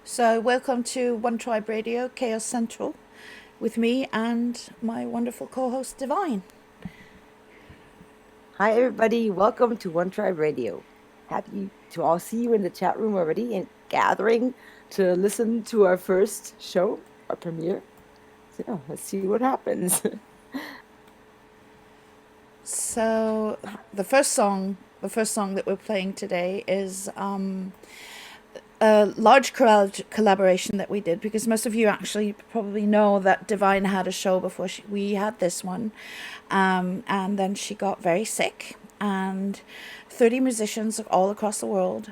So, welcome to One Tribe Radio, Chaos Central, with me and my wonderful co host, Divine. Hi, everybody. Welcome to One Tribe Radio. Happy to all see you in the chat room already and gathering to listen to our first show, our premiere. So, yeah, let's see what happens. So, the first song that we're playing today is a large collaboration that we did, because most of you actually probably know that Divine had a show before we had this one, and then she got very sick, and 30 musicians all across the world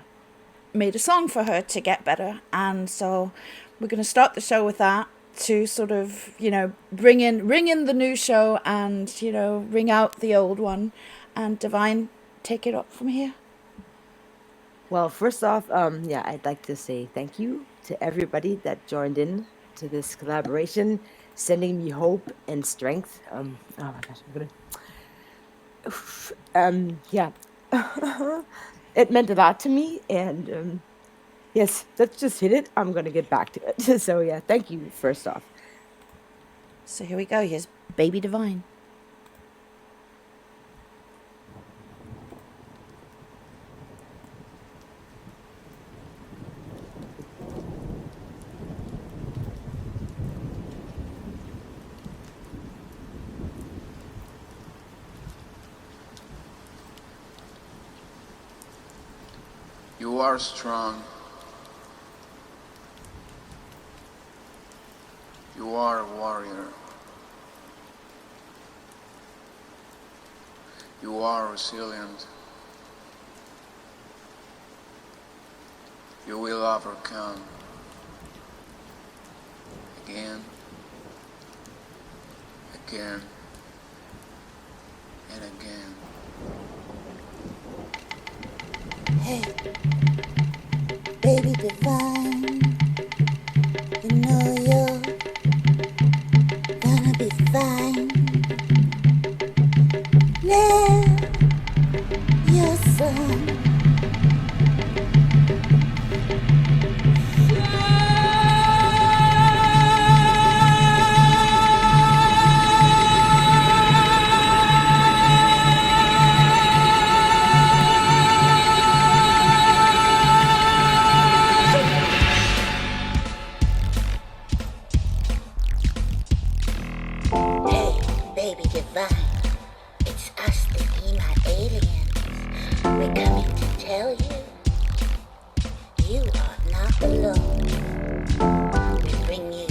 made a song for her to get better. And so we're going to start the show with that to sort of, ring in the new show and, ring out the old one. And Divine, take it up from here. Well, first off, I'd like to say thank you to everybody that joined in to this collaboration, sending me hope and strength. Oh my gosh, I'm gonna. It meant a lot to me, and yes, let's just hit it. I'm gonna get back to it. So yeah, thank you first off. So here we go. Here's Baby Divine. You are strong. You are a warrior. You are resilient. You will overcome. Again, again, and again. Hey, baby divine, you know you're gonna be fine. Live your song. Baby divine, it's us, the Ema aliens. We're coming to tell you, you are not alone. We bring you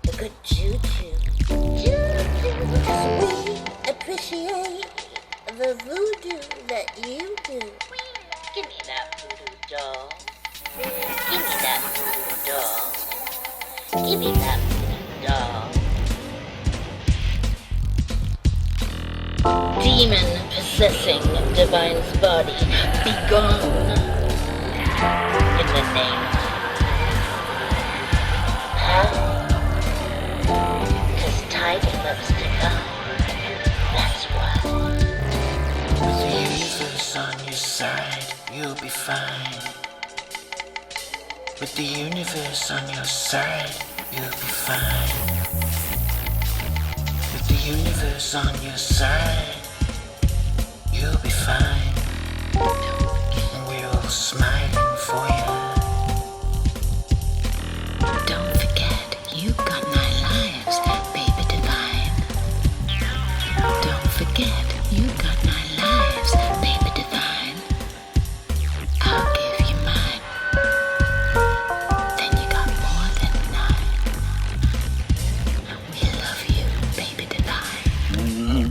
the good juju. As we appreciate the voodoo that you do. Give me that voodoo doll. Give me that voodoo doll. Give me that voodoo doll. Demon possessing Divine's body, be gone in the name. How? 'Cause Tiger loves Divine. That's why. With the universe on your side, you'll be fine. With the universe on your side, you'll be fine. With the universe on your side, you'll be fine. And we're all smiling for you. Don't forget, you got 9 lives, baby divine. Don't forget, you got 9 lives, baby divine. I'll give you mine. Then you got more than 9. We love you, baby divine.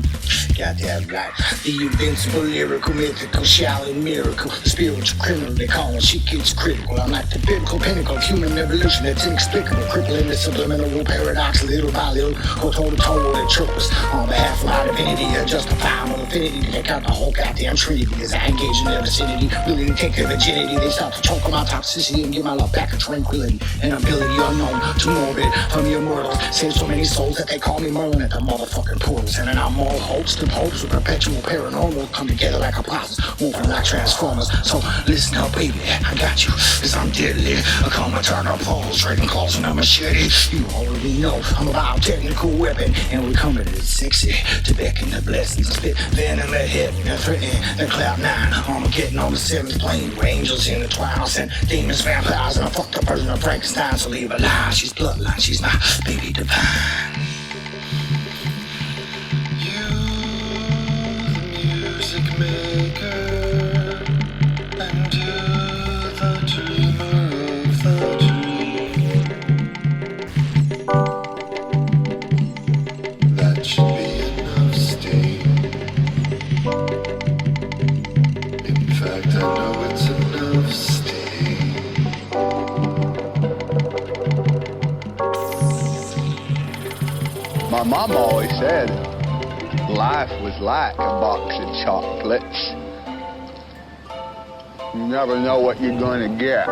Goddamn right. The invincible, lyrical, mythical, shouting miracle. The spiritual criminal, they call it shit gets critical. I'm like the biblical pinnacle of human evolution that's inexplicable. Crippling the subliminal paradox, little by little. Go toe to toe with the truths. On behalf of my divinity, I justify my affinity to take out the whole goddamn trinity. As I engage in their vicinity, willing to take their virginity. They start to choke on my toxicity and give my love back a tranquility. An ability unknown to morbid from the immortals. Save so many souls that they call me Merlin at the motherfucking portals. And I'm all hopes to popes with perpetual paranormal come together like a puzzle, moving like transformers. So listen up, baby, I got you, cause I'm deadly. I call my target pulse, trading calls and a machete. You already know I'm a biotechnical weapon, and we coming to sexy to beckon the blessings. Spit venom at heaven and threaten the cloud nine. Armageddon on the seventh plane, with angels in the twilight and demons, vampires, and a fucked up version of Frankenstein. So leave her alive, she's bloodline, she's my baby divine. You, the music maker, and you, the dreamer of the dream. That should be enough steam. In fact, I know it's enough steam. My mom always said life was like a box of chocolates. You never know what you're going to get.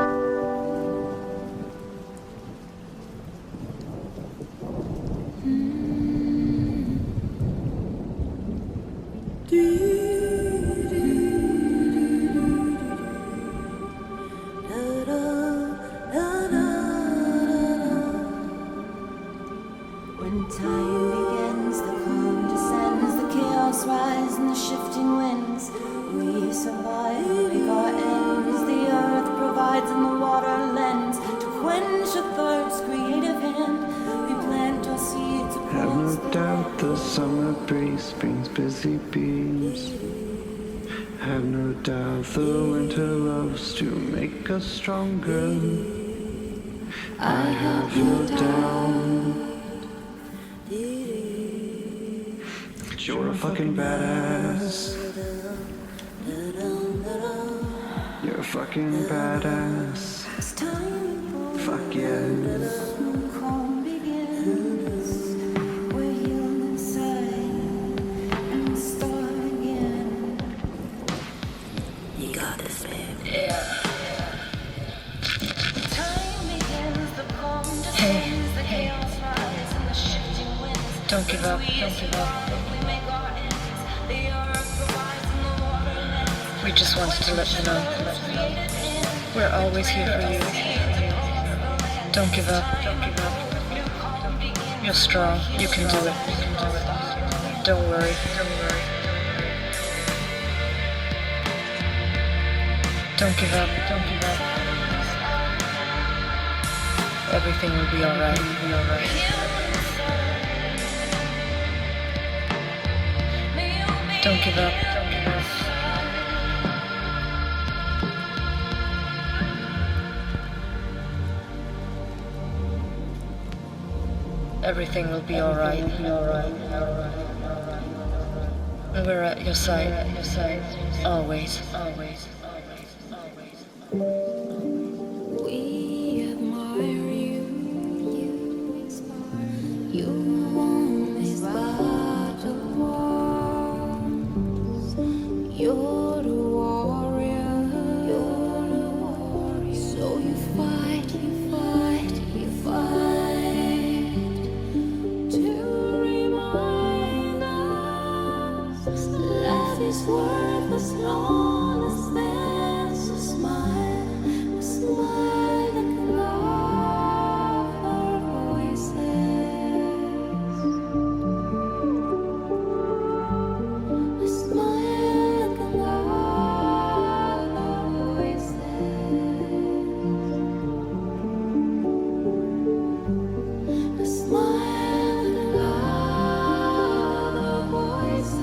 When time begins, the calm descends, the chaos rises and the shifting winds. We survive, make our ends. The earth provides and the water lends to quench a thirst, creative hand. We plant our seeds Have across no doubt the summer breeze brings busy bees. Have no doubt the winter loves to make us stronger. I have no doubt. You're a fucking badass. You're a fucking badass. It's time. Fuck yeah. Calm begins. We're healed inside and we start again. You got this, babe. Time begins. The calm descends. The chaos rises and the shifting winds. Don't give up, don't give up. We just wanted to let you know we're always here for you. Don't give up. You're strong. You can do it. Don't worry. Don't give up. Everything will be alright. Don't give up. Everything will be alright. We're at your side. Always. We admire you. You won't miss battle wars. You're the warrior. So you fight. To remind us life is worth as long as there's a smile that can love our voices. A smile that can love our voices. A smile that can love our voices.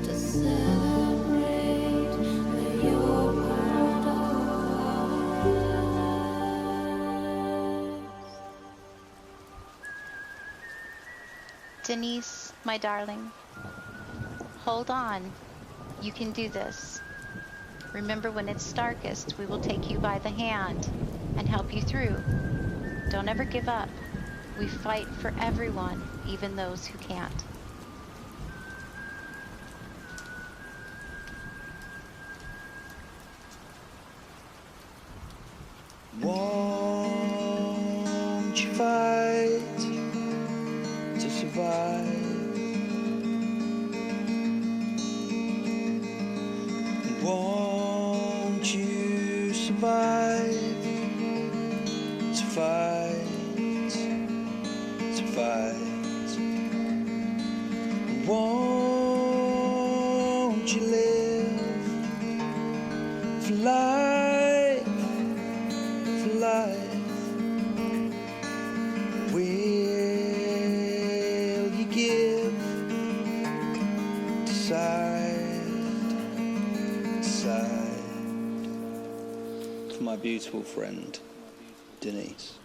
To celebrate that you're part of us. Denise, my darling, hold on. You can do this. Remember, when it's darkest, we will take you by the hand and help you through. Don't ever give up. We fight for everyone, even those who can't. Won't you fight to survive? survive, to fight, to fight. Won't you live for life, for life? Will you give? Decide, decide. For my beautiful friend, Denise.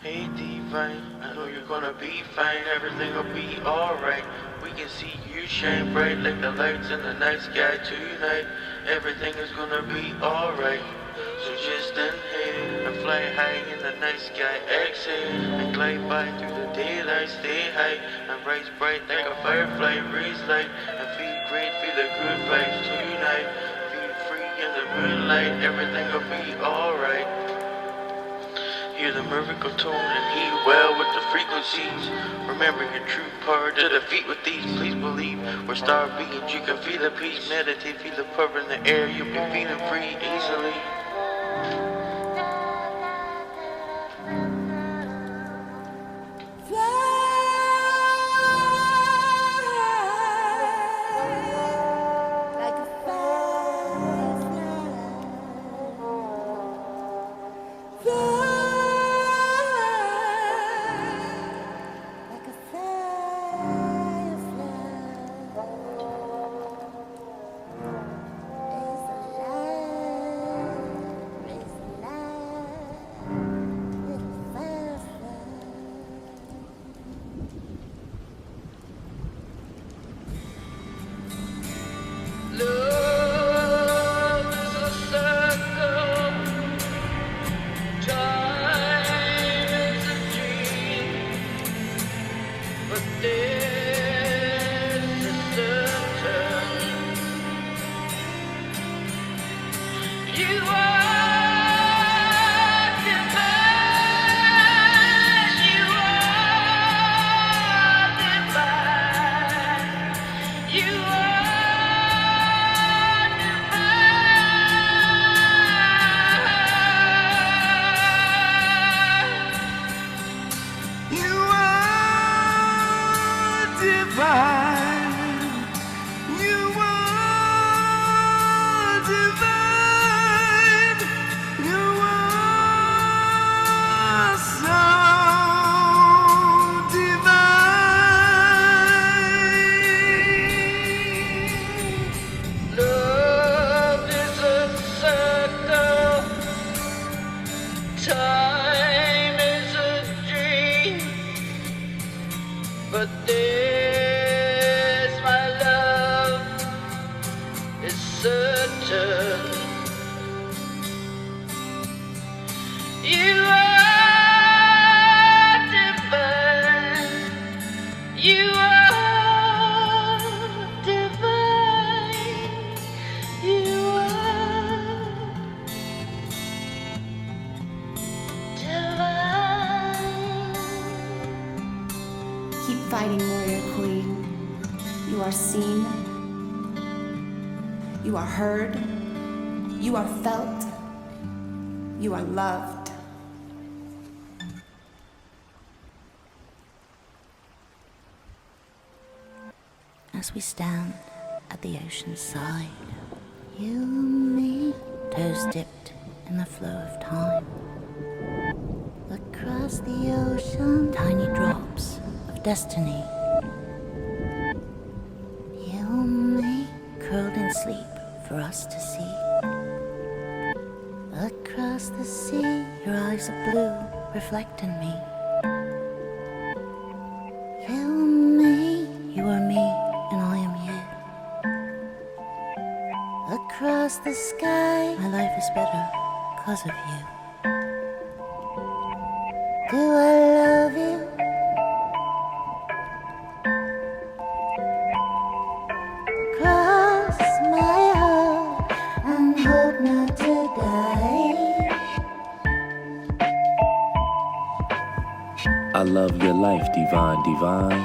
Hey Divine, I know you're gonna be fine, everything'll be alright. We can see you shine bright like the lights in the night sky tonight. Everything is gonna be alright. So just inhale and fly high in the night sky. Exhale and glide by through the daylight. Stay high and rise bright like a firefly. Raise light and feel great, feel the good vibes tonight. Feel free in the moonlight, everything'll be alright. Hear the miracle tone and heal well with the frequencies. Remember your true power to defeat with these. Please believe we're star beings. You can feel the peace. Meditate, feel the power in the air. You'll be feeling free easily. Keep fighting, warrior queen. You are seen. You are heard. You are felt. You are loved. As we stand at the ocean's side, you and me, toes dipped in the flow of time. Across the ocean, tiny drops of destiny. You and me, curled in sleep for us to see. Across the sea, your eyes of blue reflecting me. You and me, you are me, and I am you. Across the sky, my life is better 'cause of you. Do I love you? Cross my heart and hope not to die. I love your life, divine, divine.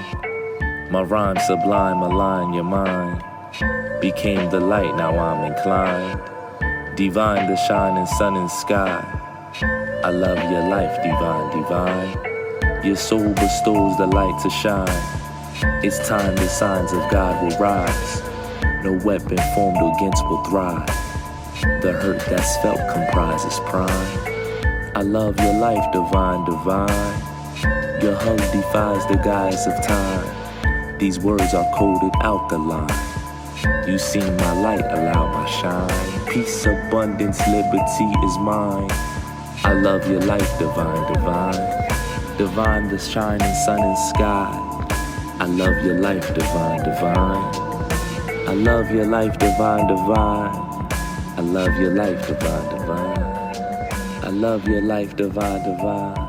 My rhyme sublime, align your mind. Became the light, now I'm inclined Divine, the shining sun and sky. I love your life, divine, divine. Your soul bestows the light to shine. It's time the signs of God will rise. No weapon formed against will thrive. The hurt that's felt comprises prime. I love your life, divine, divine. Your hug defies the guise of time. These words are coded alkaline. You seen my light, allow my shine. Peace, abundance, liberty is mine. I love your life, divine, divine. Divine, the shining sun and sky. I love your life, divine, divine. I love your life, divine, divine. I love your life, divine, divine. I love your life, divine, divine.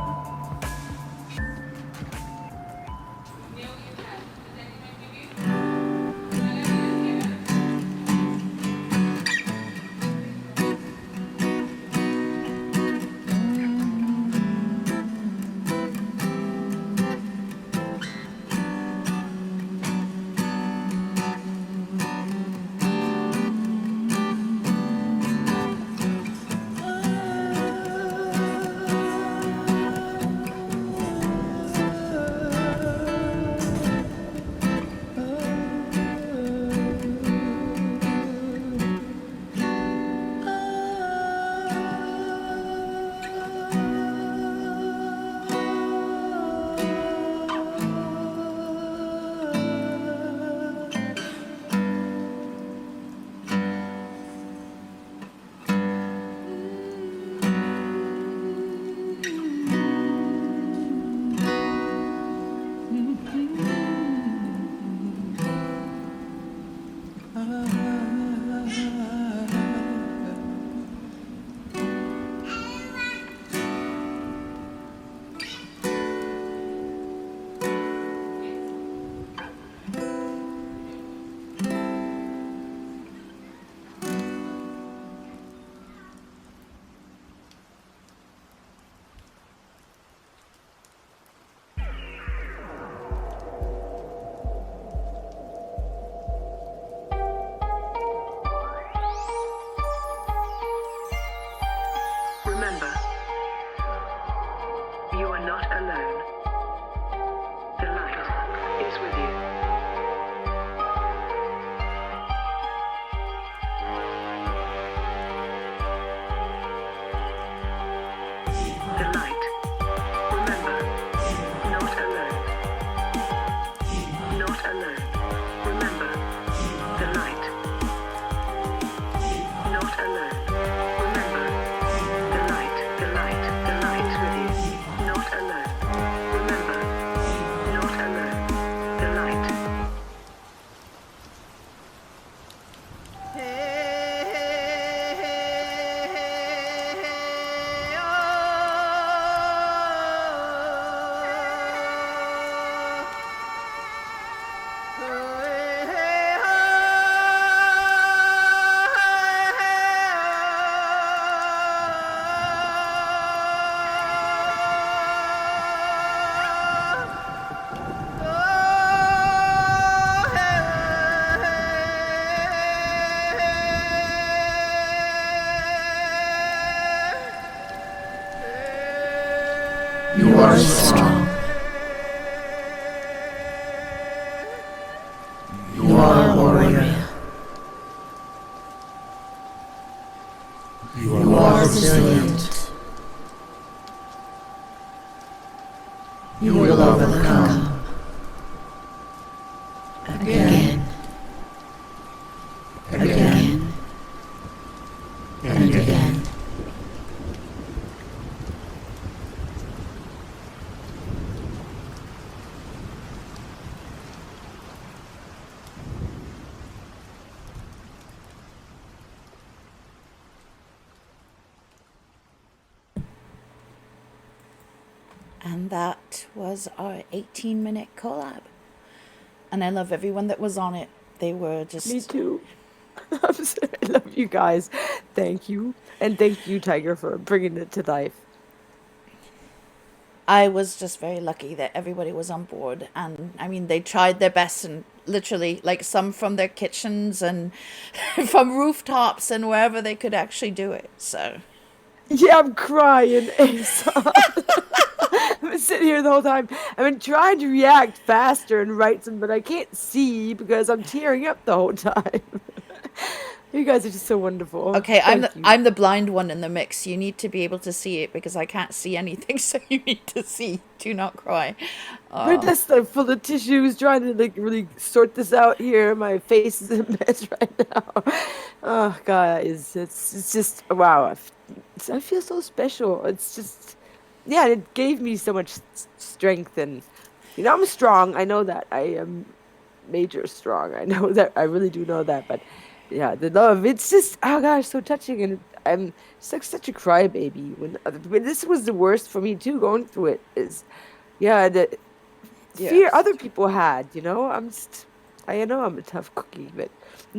Remember, you are not alone. The light is with you. The light. Remember, not alone. Not alone. Remember, the light. Not alone. Remember, the light, the light, the light with you. Not alone. Remember, not alone. The light. You are strong. You are a warrior. You are resilient. You will overcome. Again. Again. And again. And that was our 18-minute collab. And I love everyone that was on it. They were just... Me too. I'm sorry. I love you guys. Thank you. And thank you, Tiger, for bringing it to life. I was just very lucky that everybody was on board, and I mean they tried their best, and literally like some from their kitchens and from rooftops and wherever they could actually do it. So Yeah, I'm crying. Ason. I've been sitting here the whole time. I've been trying to react faster and write some, but I can't see because I'm tearing up the whole time. You guys are just so wonderful. okay, Thank you. I'm the blind one in the mix. You need to be able to see it because I can't see anything. So you need to see. Do not cry. My desk is full of tissues, trying to like really sort this out here. My face is a mess right now. Oh, guys, it's just wow. I feel so special. It's just, yeah, it gave me so much strength, and I'm strong. I know that I am major strong. I know that. I really do know that. But yeah, the love. It's just, oh gosh, so touching, and I'm such a crybaby. When this was the worst for me too, going through it is, yeah, the fear other people had. I know I'm a tough cookie, but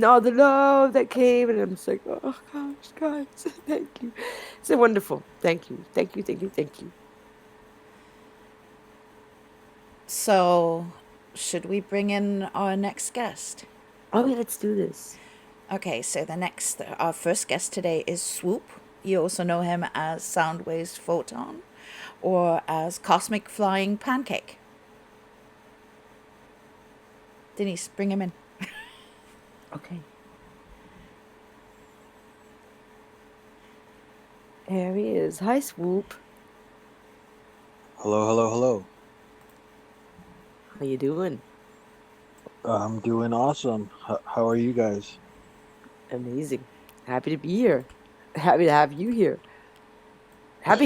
all the love that came, and I'm just like, oh gosh, guys, thank you. It's so wonderful. Thank you, thank you, thank you, thank you. So, should we bring in our next guest? Oh, yeah, let's do this. Okay, so our first guest today is Swoop. You also know him as Soundwave's Photon or as Cosmic Flying Pancake. Denise, bring him in. Okay. There he is. Hi, Swoop. Hello, hello, hello. How you doing? I'm doing awesome. How are you guys? Amazing. Happy to be here. Happy to have you here. I'm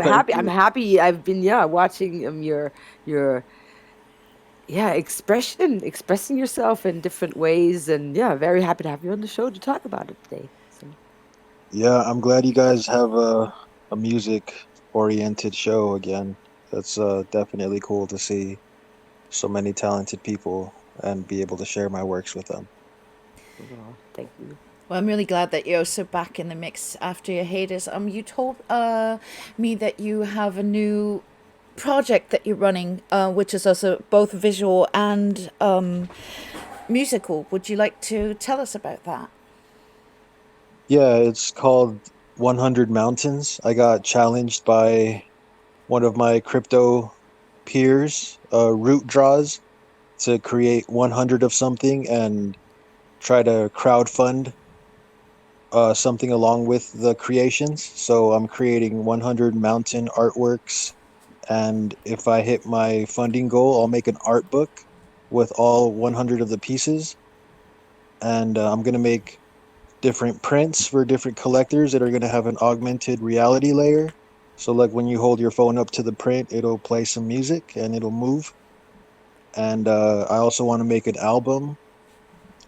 happy. I'm happy. I've been watching your expressing yourself in different ways, and very happy to have you on the show to talk about it today. So. Yeah, I'm glad you guys have a music-oriented show again. That's definitely cool to see so many talented people and be able to share my works with them. Oh, thank you. Well, I'm really glad that you're also back in the mix after your hiatus. You told me that you have a new project that you're running, which is also both visual and musical. Would you like to tell us about that? Yeah, it's called 100 Mountains. I got challenged by one of my crypto peers, Root Draws, to create 100 of something and try to crowdfund something along with the creations. So I'm creating 100 mountain artworks, and if I hit my funding goal, I'll make an art book with all 100 of the pieces. And I'm going to make different prints for different collectors that are going to have an augmented reality layer. So like when you hold your phone up to the print, it'll play some music and it'll move. And I also want to make an album.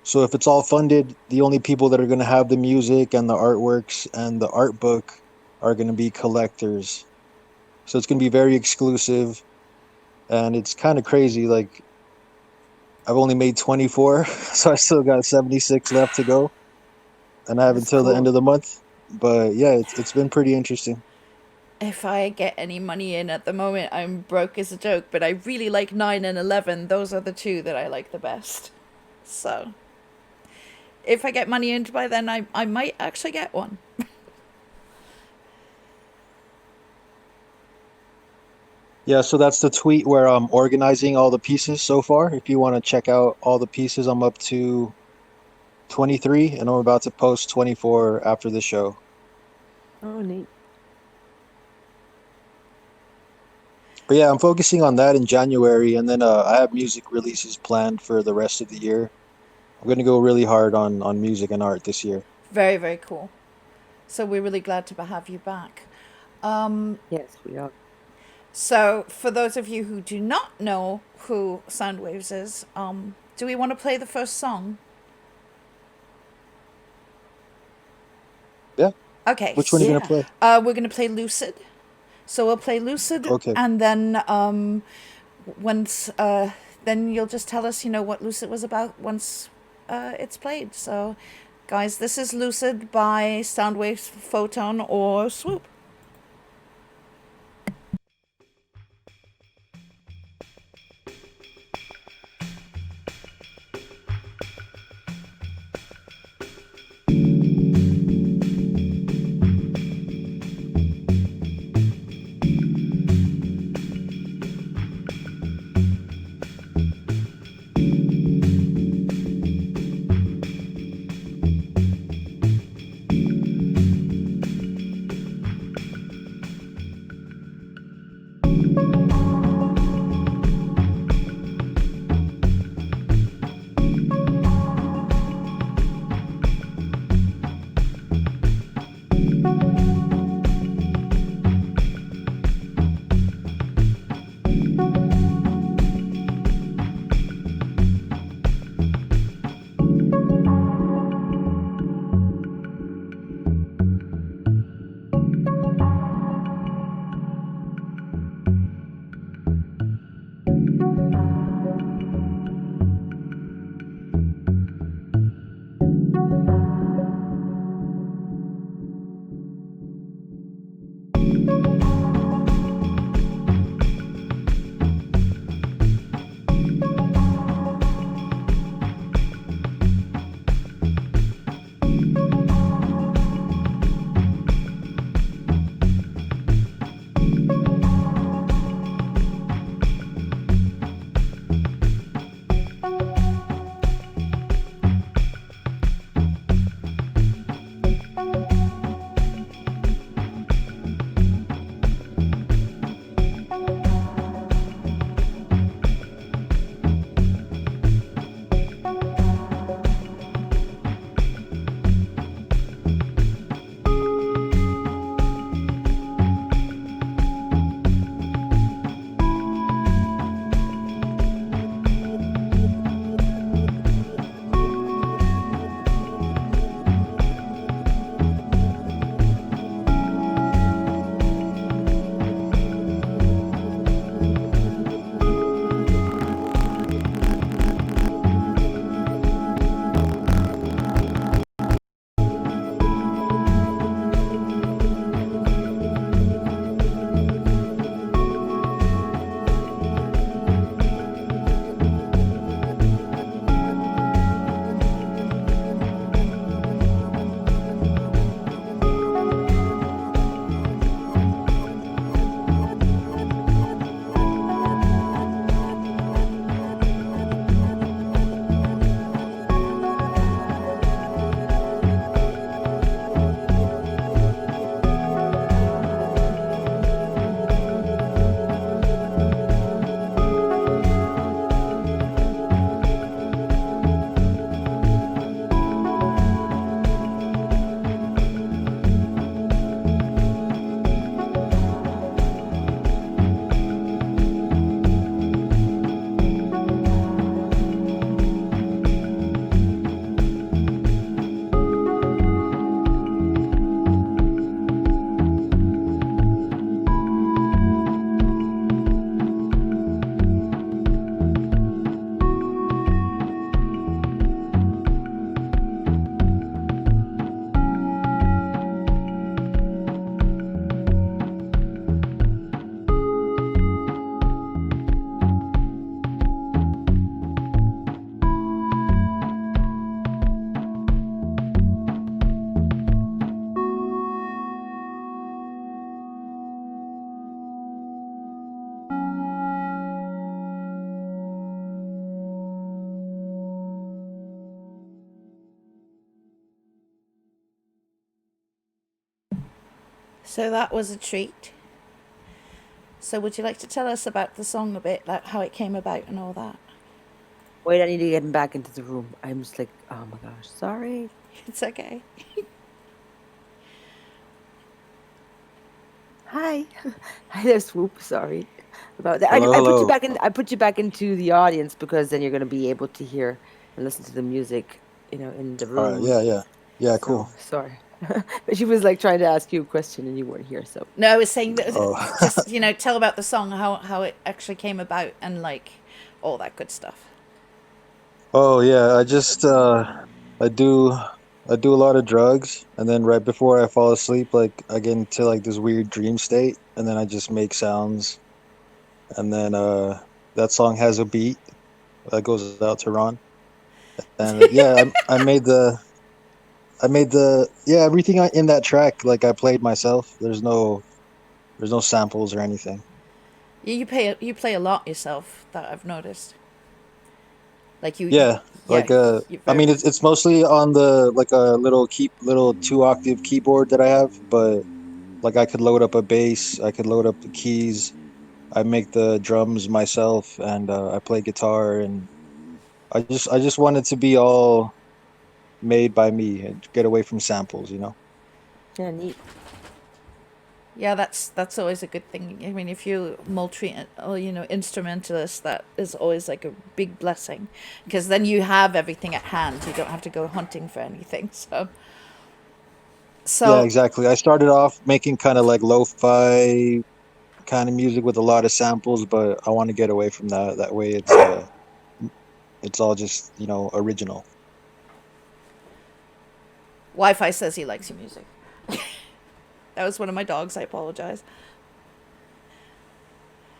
So if it's all funded, the only people that are going to have the music and the artworks and the art book are going to be collectors. So it's going to be very exclusive. And it's kind of crazy. Like, I've only made 24, so I still got 76 left to go. And I have until the end of the month. But yeah, it's been pretty interesting. If I get any money in at the moment, I'm broke as a joke, but I really like 9 and 11. Those are the two that I like the best. So if I get money in by then, I might actually get one. Yeah, so that's the tweet where I'm organizing all the pieces so far. If you want to check out all the pieces, I'm up to 23, and I'm about to post 24 after the show. Oh, neat. But yeah, I'm focusing on that in January, and then I have music releases planned for the rest of the year. I'm going to go really hard on music and art this year. Very, very cool. So we're really glad to have you back. Yes, we are. So for those of you who do not know who Soundwaves is, do we want to play the first song? Yeah. Okay. Which one are you going to play? We're going to play Lucid. So we'll play Lucid. Okay. And then once then you'll just tell us, what Lucid was about once it's played. So guys, this is Lucid by Soundwave's Photon or Swoop. So that was a treat. So would you like to tell us about the song a bit, like how it came about and all that? Wait, I need to get him back into the room. I'm just like, oh my gosh, sorry. It's okay. Hi. Hi there, Swoop. Sorry about that. Hello, I put you hello. back in. I put you back into the audience because then you're going to be able to hear and listen to the music, in the All right, room. yeah, So cool. sorry, but she was like trying to ask you a question and you weren't here. So No, I was saying that Oh, just tell about the song, how it actually came about, and like all that good stuff. oh yeah. I do I do a lot of drugs, and then right before I fall asleep, like I get into like this weird dream state, and then I just make sounds, and then that song has a beat that goes out to Ron, and yeah, I made the yeah everything in that track like I played myself. There's no samples or anything. You play a lot yourself, that I've noticed. Like Yeah, yeah, like you're I mean very. it's mostly on the like a little 2 octave keyboard that I have, but like I could load up a bass, I could load up the keys. I make the drums myself, and I play guitar, and I just want it to be all made by me and get away from samples, you know. yeah, neat. Yeah, that's always a good thing. I mean, if you multi, or instrumentalist, that is always like a big blessing, because then you have everything at hand. You don't have to go hunting for anything. So, Yeah, so exactly. I started off making kind of like lo-fi kind of music with a lot of samples, but I want to get away from that. That way it's all just, original. Wi-Fi says he likes your music. That was one of my dogs. I apologize.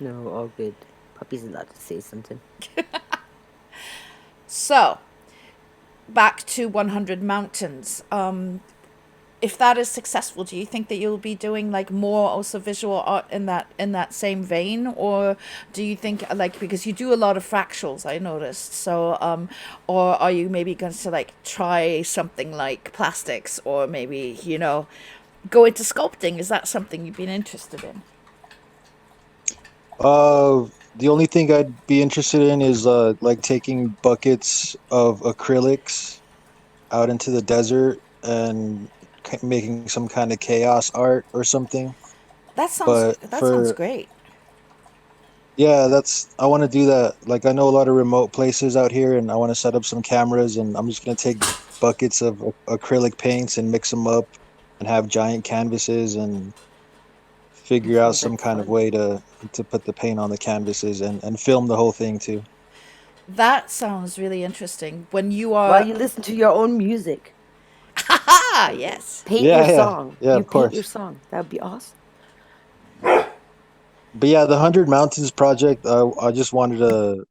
No, all good. Puppy's allowed to say something. So, back to 100 Mountains. If that is successful, do you think that you'll be doing like more also visual art in that same vein, or do you think like, because you do a lot of fractals, I noticed, so or are you maybe going to like try something like plastics, or maybe go into sculpting? Is that something you've been interested in? The only thing I'd be interested in is like taking buckets of acrylics out into the desert and making some kind of chaos art or something. That sounds But that sounds for great. yeah, I want to do that. Like I know a lot of remote places out here, and I want to set up some cameras, and I'm just gonna take buckets of acrylic paints and mix them up, and have giant canvases and figure out Sounds some like kind of fun. way to put the paint on the canvases and film the whole thing too. That sounds really interesting. When you While are you listen to your own music, yes. paint your Yeah, yeah, song. yeah, You of paint your course. song. That would be awesome. But yeah, the Hundred Mountains project, I just wanted to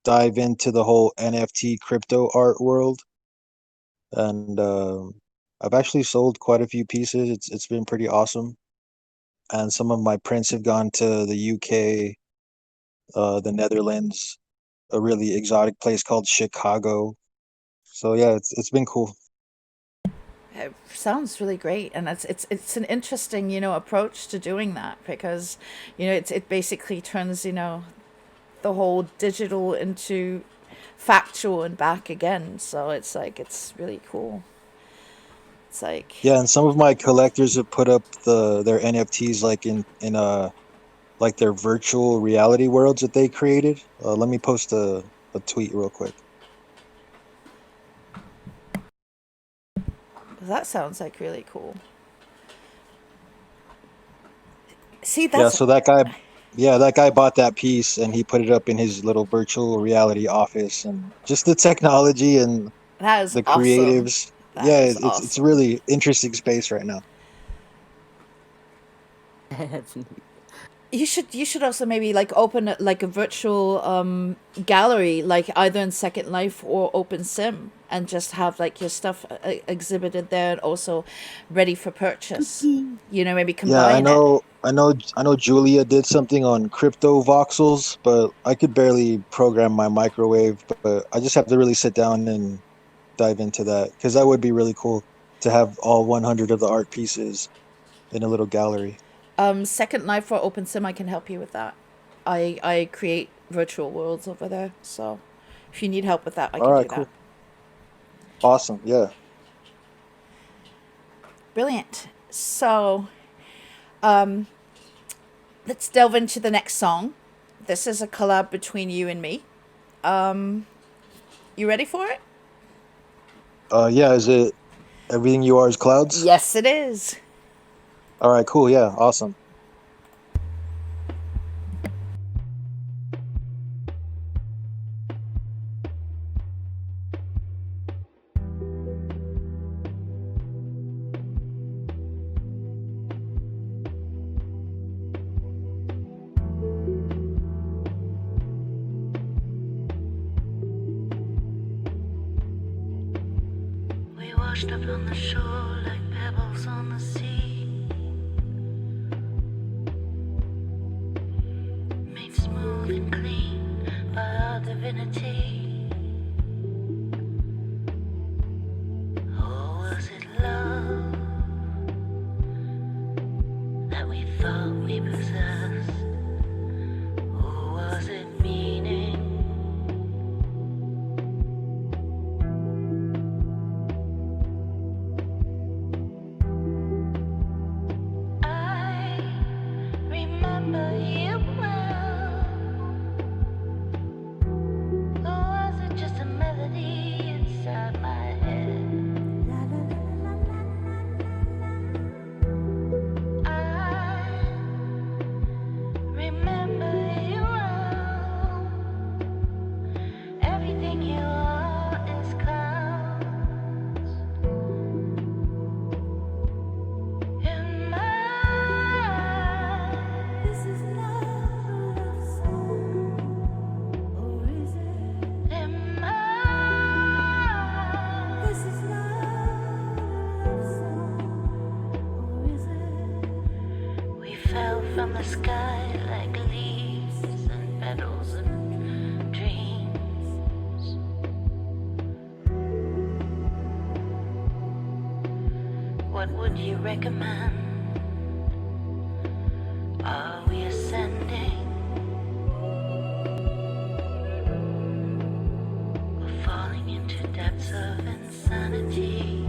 dive into the whole NFT crypto art world, and I've actually sold quite a few pieces. It's been pretty awesome, and some of my prints have gone to the UK, the Netherlands, a really exotic place called Chicago. So yeah, it's been cool. It sounds really great, and it's an interesting approach to doing that, because it basically turns the whole digital into factual and back again. So it's like it's really cool. It's like Yeah, and some of my collectors have put up their NFTs like in like their virtual reality worlds that they created. Let me post a tweet real quick. that sounds like really cool. See, Yeah, that's so that guy bought that piece and he put it up in his little virtual reality office, and just the technology and that is the awesome. creatives. That Yeah, is it's a awesome. really interesting space right now. That's neat. You should also maybe like open like a virtual gallery, like either in Second Life or Open Sim, and just have like your stuff exhibited there and also ready for purchase. Tutti. Maybe Yeah, combine it. I know Julia did something on crypto voxels, but I could barely program my microwave, but I just have to really sit down and dive into that, because that would be really cool to have all 100 of the art pieces in a little gallery. Second Life or Open Sim, I can help you with that. I create virtual worlds over there, so if you need help with that, I All can right, do that. cool. Awesome. Yeah. Brilliant. So, um, let's delve into the next song. This is a collab between you and me. You ready for it? Yeah, is it Everything You Are Is Clouds? Yes, it is. All right, cool. Yeah, awesome. We washed up on the shore like pebbles on the sea, made smooth and clean by our divinity. Or was it love that we thought we possessed? Or was it meaning? I remember you well. Or was it just a melody inside my head? I from the sky like leaves and petals and dreams. What would you recommend? Are we ascending or falling into depths of insanity?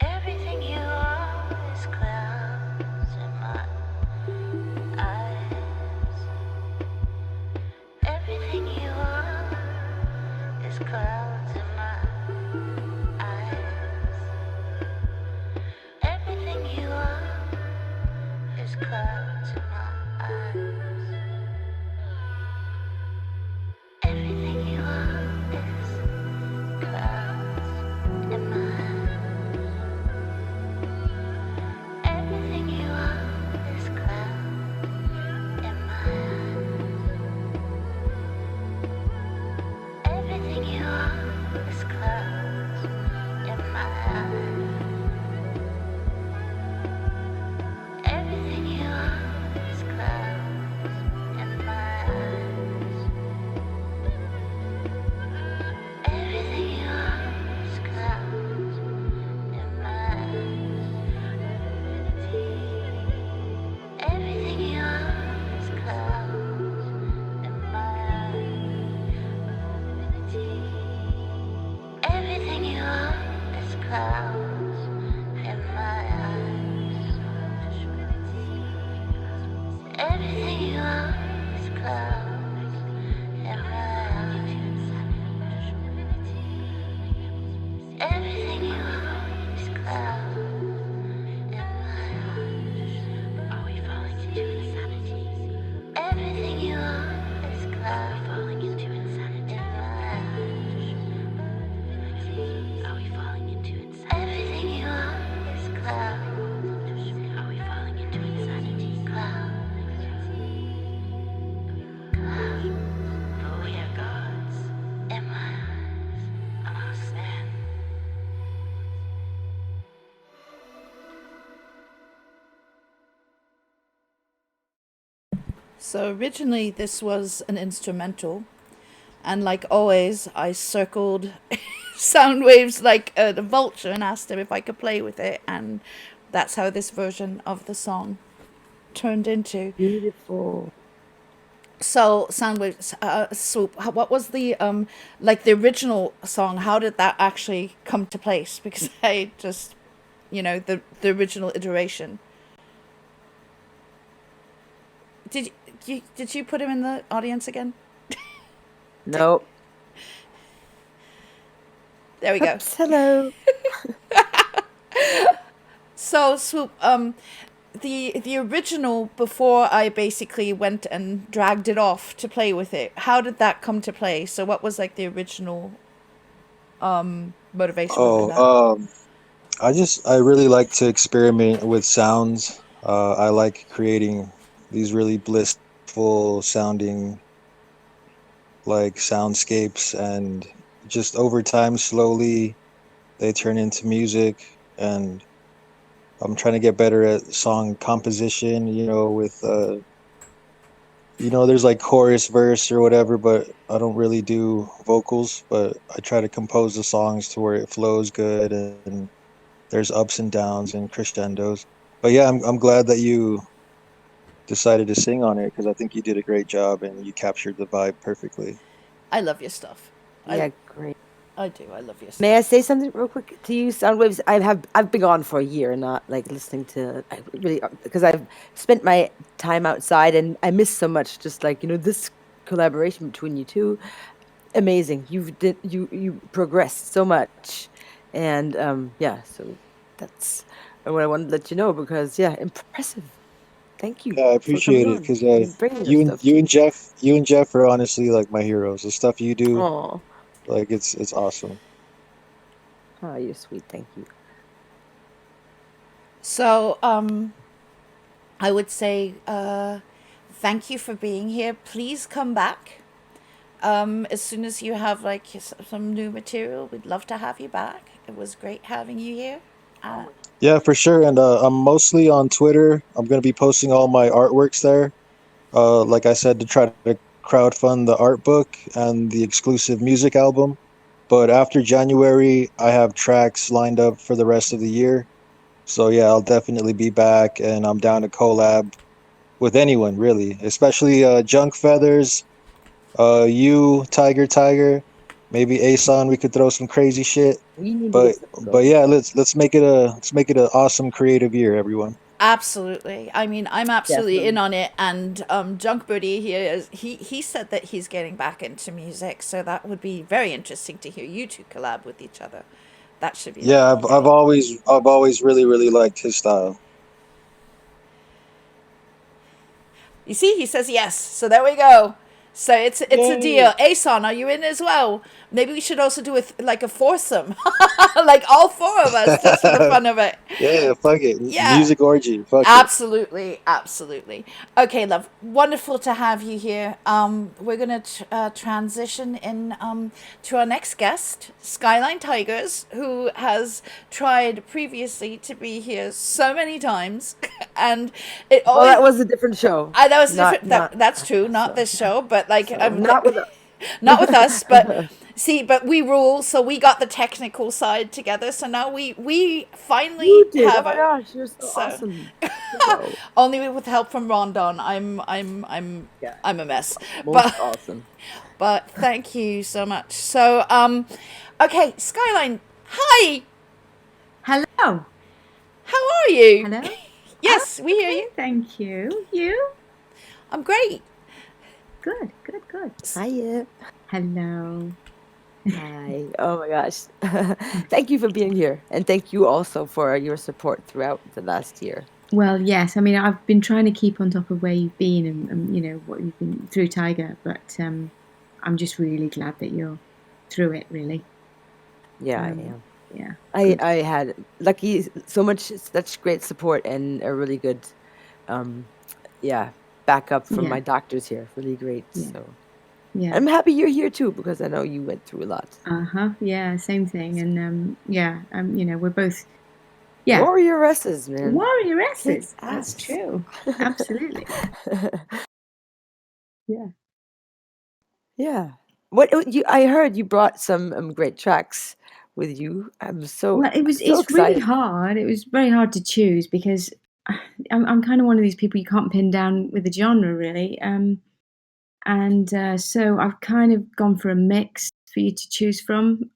Everything you are is clouds in my eyes. Everything you are is clouds in my eyes. Everything you are is clouds in my eyes. Everything you are is clouds in my eyes. Everything you are is clouds in my eyes. Everything you are is clouds in my eyes. Everything you are is clouds in my eyes. Everything you are is clouds in my eyes. Everything you are is clouds in my eyes. Everything you are is clouds in my eyes. Everything you are is clouds in my eyes. Everything you are is clouds in my eyes. Are we falling into insanity? Everything you are is clouds falling into insanity. Are we falling into insanity? Everything you are is clouds. Are we falling into insanity? Clouds. Clouds. For we are gods in my eyes. Amen. So originally this was an instrumental, and like always, I circled sound waves like a vulture and asked him if I could play with it, and that's how this version of the song turned into. Beautiful. So Soundwaves, Swoop, what was the like the original song? How did that actually come to place? Because I just, the original iteration. Did you put him in the audience again? Nope. There we go. Oops, hello. So Swoop, the original, before I basically went and dragged it off to play with it, how did that come to play? So what was like the original motivation behind that? I really like to experiment with sounds. I like creating these really blissful sounding like soundscapes, and just over time, slowly they turn into music. And I'm trying to get better at song composition, with there's like chorus, verse, or whatever, but I don't really do vocals, but I try to compose the songs to where it flows good, and there's ups and downs and crescendos. But yeah, I'm glad that you decided to sing on it, because I think you did a great job and you captured the vibe perfectly. I love your stuff. Yeah, great. I do. I love your stuff. May I say something real quick to you, Soundwaves? I've been gone for a year, not like listening to. I really, because I've spent my time outside and I miss so much. Just like this collaboration between you two, amazing. You progressed so much, and yeah. So that's what I wanted to let you know, because impressive. Thank you. Yeah, I appreciate it, because you and Jeff are honestly like my heroes. The stuff you do, Oh, like it's awesome. oh, you're sweet. Thank you. So I would say thank you for being here. Please come back. As soon as you have like some new material, we'd love to have you back. It was great having you here. Yeah, for sure. And I'm mostly on Twitter. I'm gonna be posting all my artworks there. Like I said, to try to crowdfund the art book and the exclusive music album. But after January, I have tracks lined up for the rest of the year. So yeah, I'll definitely be back, and I'm down to collab with anyone really, especially Junk Feathers, you, Tiger, maybe Ason. We could throw some crazy shit. We need to But get something but going. yeah, let's make it an awesome creative year, everyone. Absolutely. I mean, I'm absolutely in Definitely. on it. And Junk Birdie here is he said that he's getting back into music, so that would be very interesting to hear you two collab with each other. That should be Yeah, really I've great. always really liked his style. You see, he says yes. So there we go. So it's a Yay. deal. Ason, are you in as well? Maybe we should also do like a foursome, like all four of us, just for the fun of it. Yeah, fuck it. Yeah. Music orgy. Fuck it. Absolutely, absolutely. Okay, love. Wonderful to have you here. We're gonna transition in to our next guest, Skyline Tigers, who has tried previously to be here so many times, and it Well, always. that was a different show. That was Not- different. not- That's true. Not this show, but like not with us. not with us. But see, but we rule. So we got the technical side together. So now we finally You did. have Oh my a- gosh, you're so awesome. Wow. only with help from Rondon. I'm a mess. Most awesome. But thank you so much. So okay, Skyline. Hi. Hello. How are you? Hello. Yes, we hear you. Thank you. You? I'm great. Good. Hiya. Hello. Hi. Oh my gosh. Thank you for being here. And thank you also for your support throughout the last year. Well, yes. I mean, I've been trying to keep on top of where you've been and you know what you've been through Tiger, but I'm just really glad that you're through it. Really. Yeah, I am. Yeah. I had such great support and a really good backup from Yeah. my doctors here. Really great. Yeah. So Yeah. I'm happy you're here too, because I know you went through a lot. Yeah. Same thing. And you know, we're both. Yeah. Warrioresses, man. Warrioresses. Kicks That's ass. true. Absolutely. Yeah. Yeah. I heard you brought some great tracks with you. I'm so Well, so it's really excited. hard. It was very hard to choose because I'm kind of one of these people you can't pin down with a genre really. So I've kind of gone for a mix for you to choose from.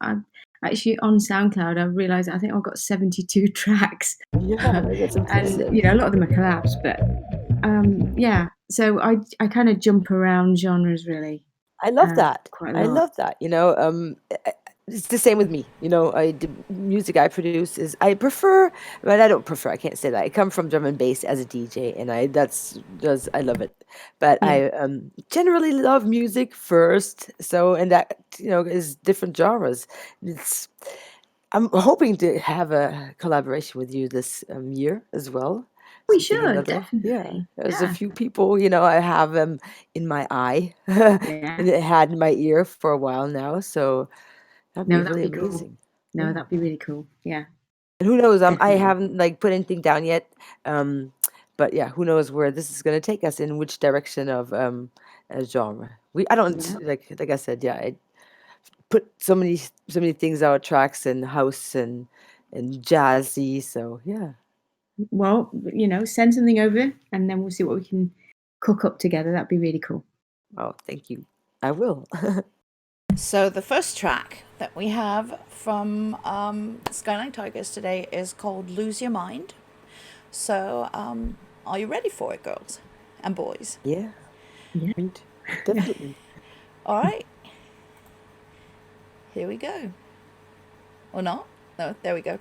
Actually, on SoundCloud, I realised I think I've got 72 tracks. Yeah, that's impressive. And you know, a lot of them are collabs, but yeah. So I kind of jump around genres really. I love that. Quite a I lot. love that. You know, it's the same with me. You know, the music I produce is I prefer, but I don't prefer. I can't say that. I come from drum and bass as a DJ, and I love it. But Yeah. I generally love music first. So, and that is different genres. I'm hoping to have a collaboration with you this year as well. We Something should, another. Yeah, definitely. there's a Yeah. few people, I have in my eye Yeah. and it had in my ear for a while now. So that'd be No, that'd really be cool. amazing. No, Yeah. that'd be really cool. Yeah. And who knows? I Definitely. haven't like put anything down yet. But yeah, who knows where this is gonna take us in which direction of a genre. I don't Yeah. like I said, yeah, I put so many things out, tracks and house and jazzy. So yeah. Well, you know, send something over and then we'll see what we can cook up together. That'd be really cool. Oh, thank you. I will. So the first track that we have from Skyline Tigers today is called Lose Your Mind. So are you ready for it, girls and boys? Yeah. Yeah. Definitely. All right. Here we go. Or not? No, there we go.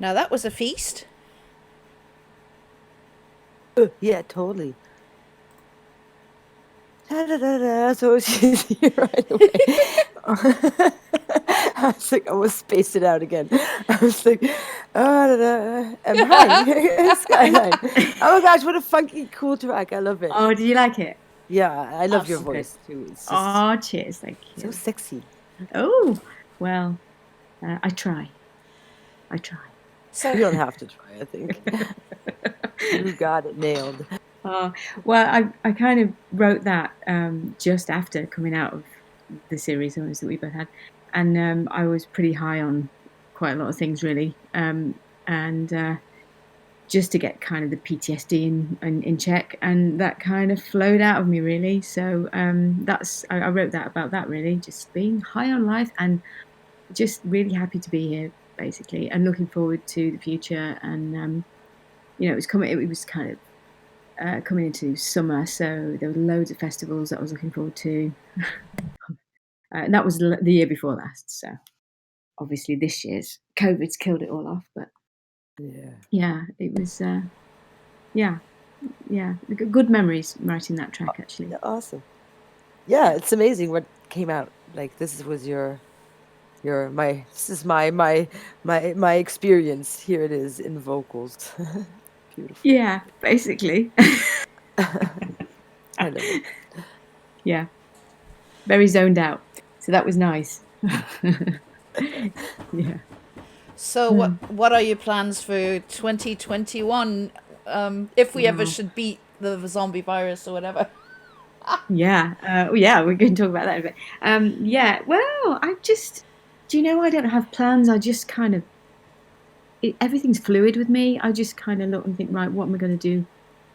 Now that was a feast. Yeah, totally. Da-da-da-da. So she's here right away. I was like, I almost spaced it out again. I was like, da-da. And hi, Skyline. Oh my gosh, what a funky, cool track. I love it. Oh, do you like it? Yeah, I love your Okay. voice too. It's just Oh, cheers. Thank you. so sexy. Oh, well, I try. So You don't have to try, I think. You got it nailed. Well, I kind of wrote that just after coming out of the series that we both had, and I was pretty high on quite a lot of things really, and just to get kind of the PTSD in check, and that kind of flowed out of me really. So I wrote that about that really, just being high on life and just really happy to be here basically, and looking forward to the future. And it was coming. It was kind of coming into summer, so there were loads of festivals that I was looking forward to. And that was the year before last, so obviously this year's COVID's killed it all off. But yeah, it was good memories writing that track actually. Awesome. Yeah, it's amazing what came out. Like this was this is my experience. Here it is in vocals. Beautiful. Yeah, basically. I love it. Yeah, very zoned out. So that was nice. Yeah. So what are your plans for 2021? If we ever should beat the zombie virus or whatever. Yeah. We're going to talk about that in a bit. Yeah. Well, I don't have plans. I just kind of everything's fluid with me. I just kind of look and think, right, what am I going to do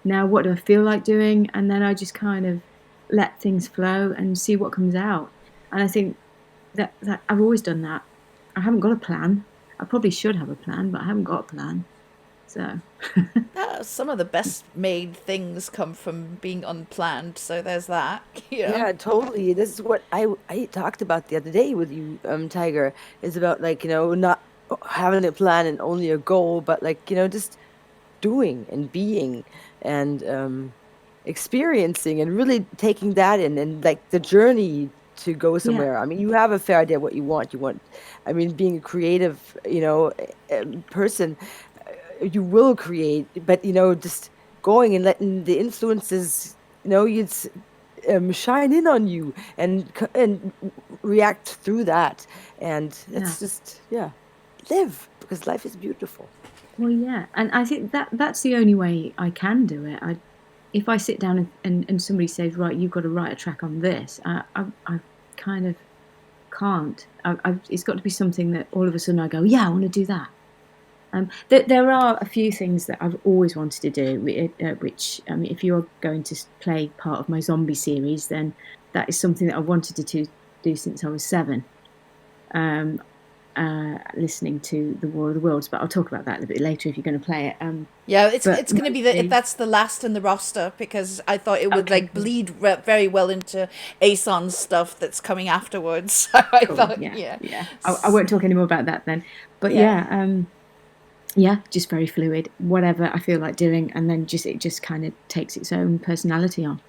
now? What do I feel like doing? And then I just kind of let things flow and see what comes out. And I think that I've always done that. I haven't got a plan. I probably should have a plan, but I haven't got a plan. So some of the best made things come from being unplanned. So there's that. Yeah, totally. This is what I talked about the other day with you, Tiger. Is about not having a plan and only a goal, but just doing and being and experiencing and really taking that in and the journey to go somewhere. I mean, you have a fair idea what you want. I mean, being a creative, person, you will create, but just going and letting the influences, it's shine in on you and react through that, and it's just live, because life is beautiful. Well, yeah, and I think that's the only way I can do it. If I sit down and somebody says, right, you've got to write a track on this, I kind of can't. It's got to be something that all of a sudden I go, yeah, I want to do that. There are a few things that I've always wanted to do, which, I mean, if you're going to play part of my zombie series, then that is something that I wanted to do since I was 7, listening to The War of the Worlds. But I'll talk about that a bit later if you're going to play it. It's going to be that's the last in the roster, because I thought it would bleed very well into Ason's stuff that's coming afterwards. So I thought, I won't talk any more about that then. But just very fluid, whatever I feel like doing, and then it just kind of takes its own personality on.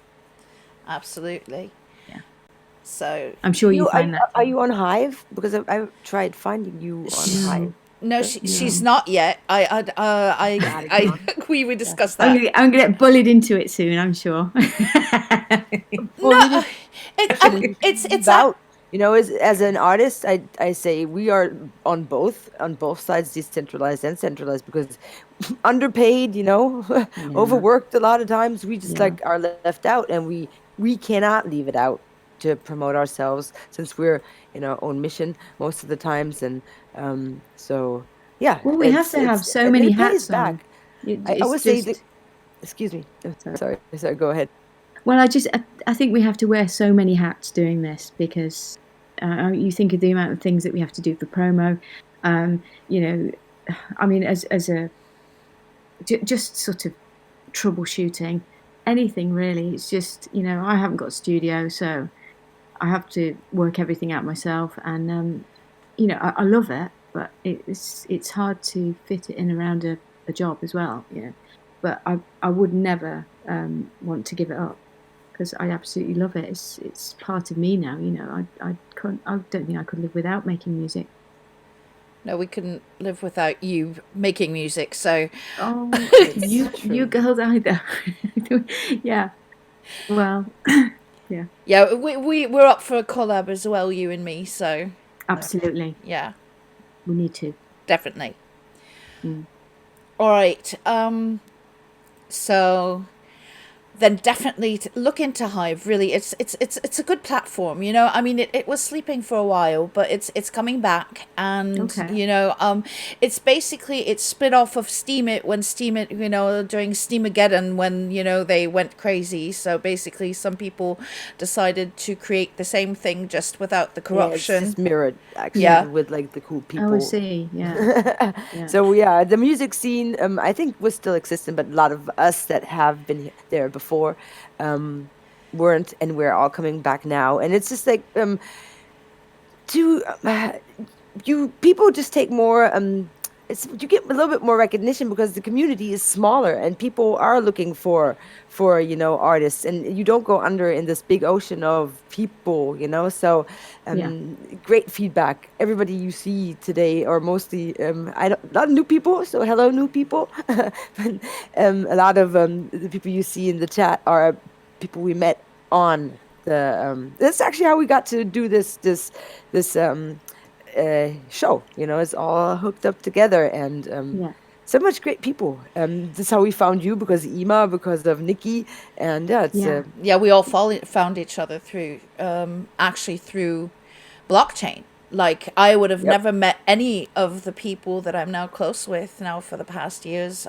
Absolutely. Yeah. So I'm sure you find that. Are you on Hive? Because I've tried finding you on Hive. No, she's not yet. We would discuss that. I'm gonna get bullied into it soon, I'm sure. No, it's about. As an artist, I say we are on both sides, decentralized and centralized, because underpaid, overworked a lot of times. We just are left out, and we cannot leave it out to promote ourselves, since we're in our own mission most of the times. And so, yeah. Well, we have to have so many hats on. I would say, excuse me. Sorry, go ahead. Well, I think we have to wear so many hats doing this, because you think of the amount of things that we have to do for promo. I mean, as a just sort of troubleshooting anything really. It's just, I haven't got a studio, so I have to work everything out myself, and I love it, but it's hard to fit it in around a job as well. But I would never want to give it up, because I absolutely love it. It's part of me now. I don't think I could live without making music. No, we couldn't live without you making music. So you girls either. Yeah. Well. Yeah. Yeah, we're up for a collab as well, you and me. So absolutely. Yeah. We need to. Definitely. All right. So then definitely look into Hive. Really, it's a good platform. You know, I mean, it was sleeping for a while, but it's coming back, and Okay. you know, it's basically it's split off of Steemit when Steemit, you know, during Steamageddon when you know they went crazy. So basically, some people decided to create the same thing just without the Yeah, it's corruption. just mirrored actually Yeah. with like the cool Oh, I people. see. Yeah. Yeah. So yeah, the music scene I think was still existing, but a lot of us that have been there before weren't, and we're all coming back now. And it's just like to you people just take more you get a little bit more recognition because the community is smaller and people are looking for you know artists, and you don't go under in this big ocean of people, you know. So Yeah. great feedback, everybody you see today, or mostly I don't, not new people, so hello new people. But, a lot of the people you see in the chat are people we met on the that's actually how we got to do this show, you know. It's all hooked up together, and Yeah. so much great people. This is how we found you, because Ima, because of Nikki, and yeah, it's Yeah. Yeah, we all found each other through actually through blockchain. Like I would have Yep. never met any of the people that I'm now close with now for the past years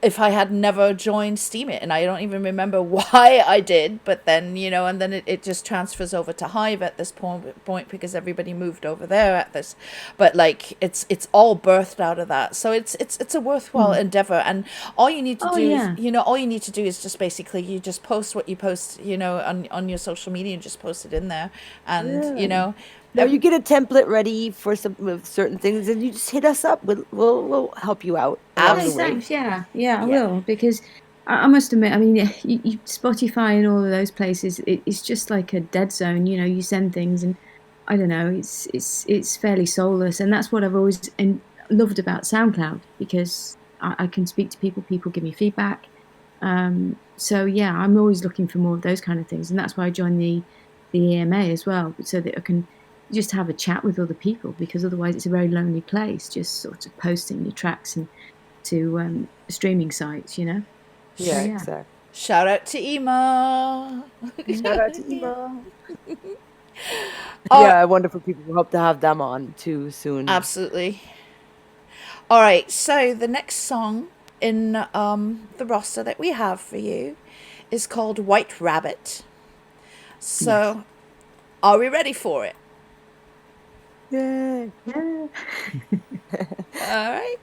if I had never joined Steemit, and I don't even remember why I did, but then, you know, and then it just transfers over to Hive at this point because everybody moved over there at this, but like it's all birthed out of that. So it's a worthwhile endeavor, and all you need to Oh, do yeah. is, you know, all you need to do is just basically you just post what you post, you know, on your social media, and just post it in there, and you know. No, you get a template ready for some with certain things, and you just hit us up. We'll help you out along Hey, the way. thanks. Yeah. I will, because I must admit, I mean, you, Spotify and all of those places, it's just like a dead zone. You know, you send things, and I don't know, it's fairly soulless, and that's what I've always loved about SoundCloud, because I can speak to people, people give me feedback. So yeah, I'm always looking for more of those kind of things, and that's why I joined the EMA as well, so that I can just have a chat with other people, because otherwise it's a very lonely place, just sort of posting your tracks and to streaming sites, you know. Yeah, So, exactly. Shout out to Ema. Shout out to Ema. Yeah, wonderful people. We hope to have them on too soon. Absolutely. All right, so the next song in the roster that we have for you is called White Rabbit. So, are we ready for it? Yeah. All right.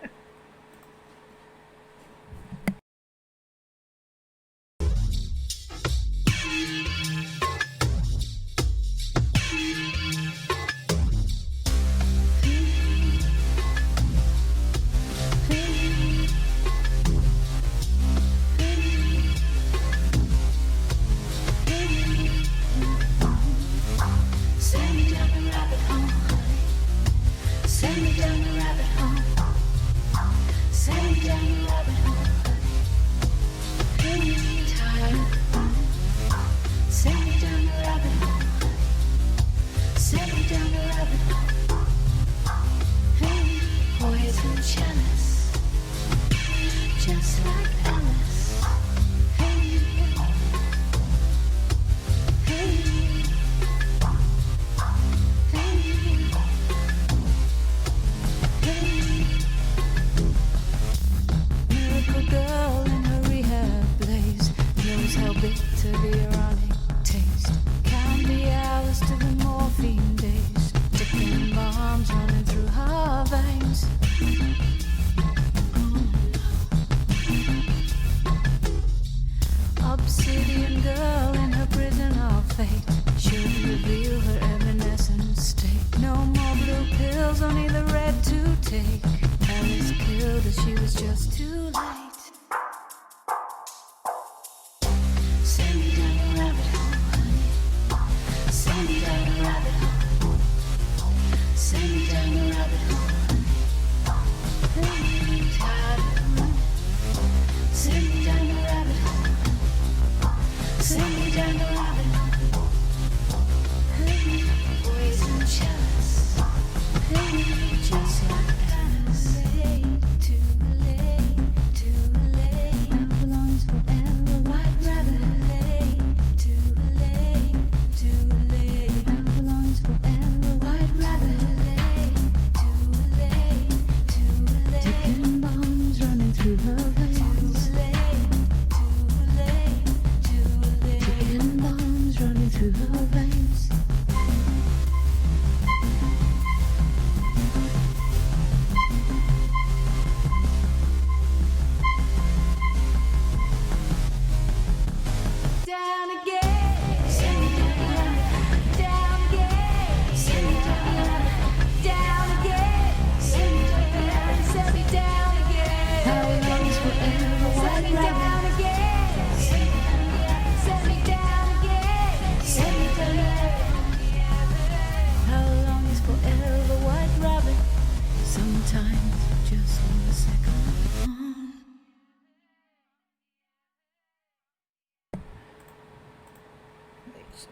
Send me down the rabbit hole. Send me down the rabbit hole. Send me down the rabbit hole. Hey, tired. Send me down the rabbit hole. Send me down the rabbit hole. Hey, poison chalice. Just like Alice. Hey, hey. Miracle girl in her rehab blaze knows how bitter the ironic taste. Count the hours to the morphine days. Ticking bombs running through her veins. Obsidian girl in her prison of fate should reveal her evanescent state. No more blue pills, only the red to take. Alice killed as she was just too late. Send me down the rabbit hole. Send me down the rabbit hole. Send me down the rabbit hole. Hey, tired of running. Send me down the rabbit hole. Send me down the rabbit hole. Hey, poison chalice. Hey, just like Alice. Too late, too late. That belongs forever.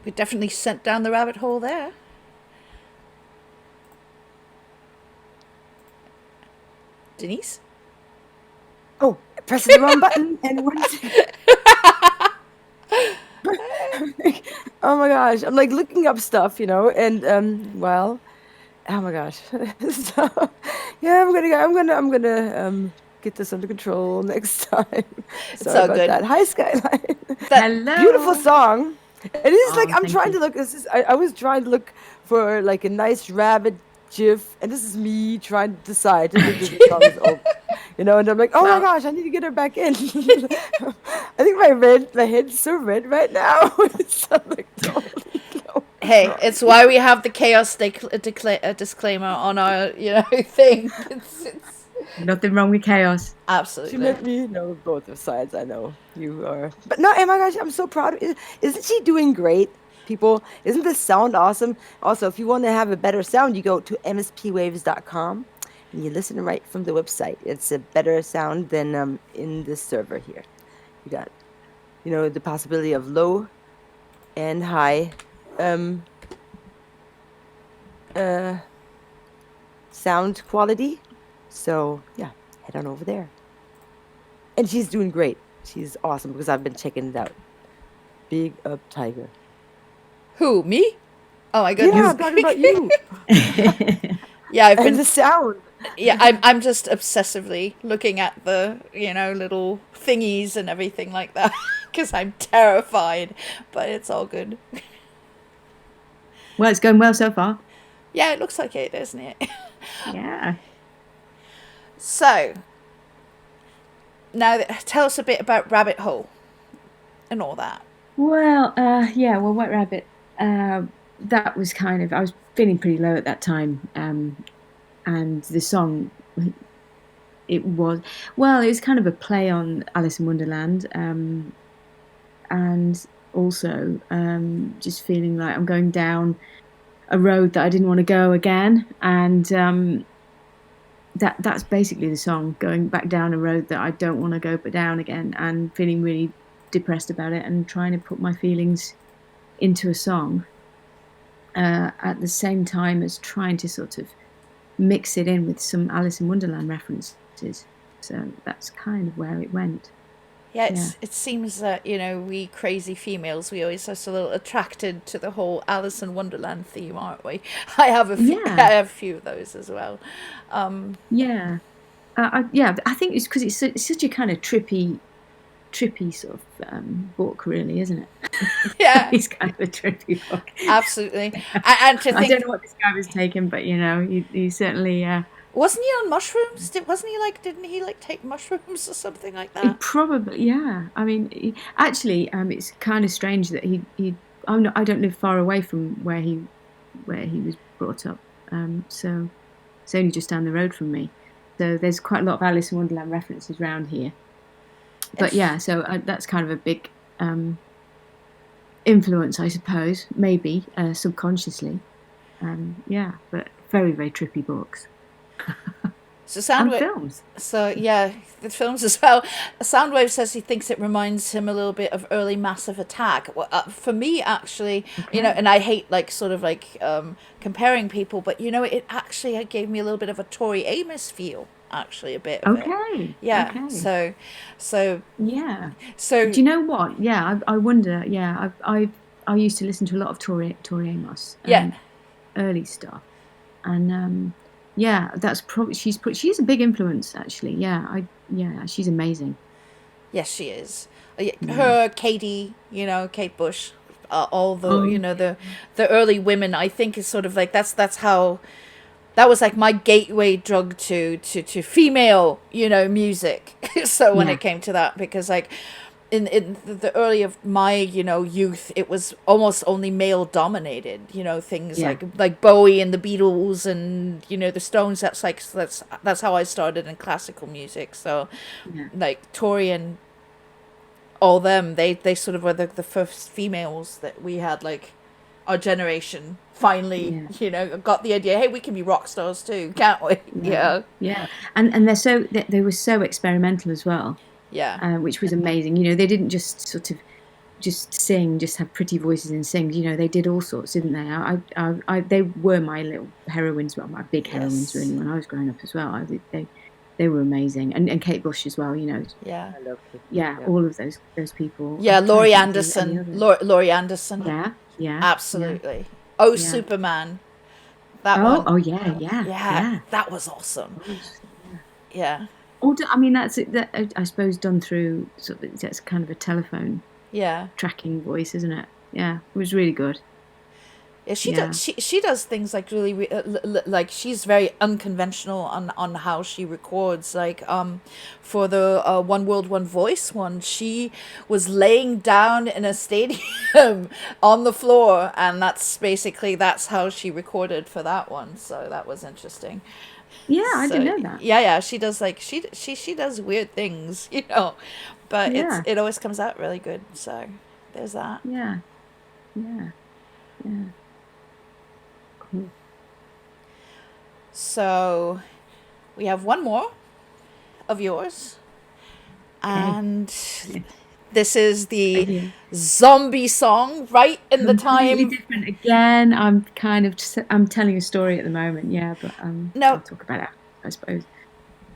We definitely sent down the rabbit hole there. Denise? Oh, pressing the wrong button and oh my gosh, I'm like looking up stuff, and well, oh my gosh. So, yeah, I'm gonna get this under control next time. Sorry all about good. that. Hi, Skyline. Hello. Beautiful song. It is like I'm thank trying you. to look. I was trying to look for like a nice rabbit gif, and this is me trying to decide to think the song is over. And I'm like, oh my gosh, I need to get her back in. I think my head's so red right now. It's like, Hey, it's why we have the chaos disclaimer on our, thing. It's Nothing wrong with chaos. Absolutely. She met me. No, both of sides. I know you are, but no. Oh my gosh, I'm so proud. Isn't she doing great, people? Isn't this sound awesome? Also, if you want to have a better sound, you go to mspwaves.com and you listen right from the website. It's a better sound than in this server here. You got, the possibility of low and high sound quality. So yeah, head on over there. And she's doing great. She's awesome because I've been checking it out. Big up Tiger. Who, me? Oh my goodness. Yeah, I'm talking about you. Yeah, I've been And the sound. Yeah, I'm just obsessively looking at the, little thingies and everything like that because I'm terrified, but it's all good. Well, it's going well so far. Yeah, it looks like it, doesn't it? Yeah. So, now tell us a bit about Rabbit Hole and all that. Well, White Rabbit, that was kind of, I was feeling pretty low at that time. And the song, it was kind of a play on Alice in Wonderland. And also just feeling like I'm going down a road that I didn't want to go again. And that's basically the song, going back down a road that I don't want to go but down again, and feeling really depressed about it and trying to put my feelings into a song at the same time as trying to sort of mix it in with some Alice in Wonderland references. So that's kind of where it went. Yeah, it seems that, we crazy females, we always are so a little attracted to the whole Alice in Wonderland theme, aren't we? I have a few of those as well. I think it's because it's such a kind of trippy sort of book, really, isn't it? Yeah. It's kind of a trippy book. Absolutely. And to think, I don't know what this guy was taking, but, he certainly... wasn't he on mushrooms? Didn't he take mushrooms or something like that? Probably, yeah. I mean, it's kind of strange that I don't live far away from where he was brought up. So it's only just down the road from me. So there's quite a lot of Alice in Wonderland references around here. But yeah, so that's kind of a big influence, I suppose, maybe subconsciously. But very, very trippy books. So Soundwave, films. So yeah, the films as well. Soundwave says he thinks it reminds him a little bit of early Massive Attack. Well, for me, actually, and I hate comparing people, but it actually gave me a little bit of a Tori Amos feel. Actually, a bit of it. Yeah. Okay. So yeah. So do you know what? Yeah, I wonder. Yeah, I used to listen to a lot of Tori Amos. Early stuff, and that's probably she's a big influence actually. She's amazing. Yes, she is. Her, Katie, Kate Bush, all the the early women. I think is sort of like that's how. That was like my gateway drug to female, music. So when it came to that, because like in the early of my, youth, it was almost only male dominated, things like Bowie and the Beatles and, the Stones. That's how I started in classical music. So like Tori and all them, they sort of were the first females that we had, like our generation finally got the idea, hey, we can be rock stars too, can't we? And they were so experimental as well, which was amazing. They didn't just sort of just sing, just have pretty voices and sing. You know, they did all sorts, didn't they? They were my little heroines, well, my big heroines really when I was growing up as well. They were amazing, and Kate Bush as well. You know, Yeah. I love Kate. yeah, all of those people. Yeah, I'm trying Laurie to think of any Anderson. others. Laurie Anderson. Yeah. Absolutely. Oh, Yeah. Superman. That Oh, one. oh yeah. That was awesome. Yeah. I mean, that's I suppose done through sort of, that's kind of a telephone Yeah. tracking voice, isn't it? Yeah, it was really good. Yeah, she does things like really like she's very unconventional on how she records. Like for the One World One Voice one, she was laying down in a stadium on the floor, and that's how she recorded for that one. So that was interesting. Yeah, I didn't know that. Yeah, she does like she does weird things, you know, but it always comes out really good. So there's that. Yeah. Cool. So we have one more of yours, and this is the zombie song, right in the time. Completely different again. I'm telling a story at the moment, yeah, but No. I'll talk about it, I suppose.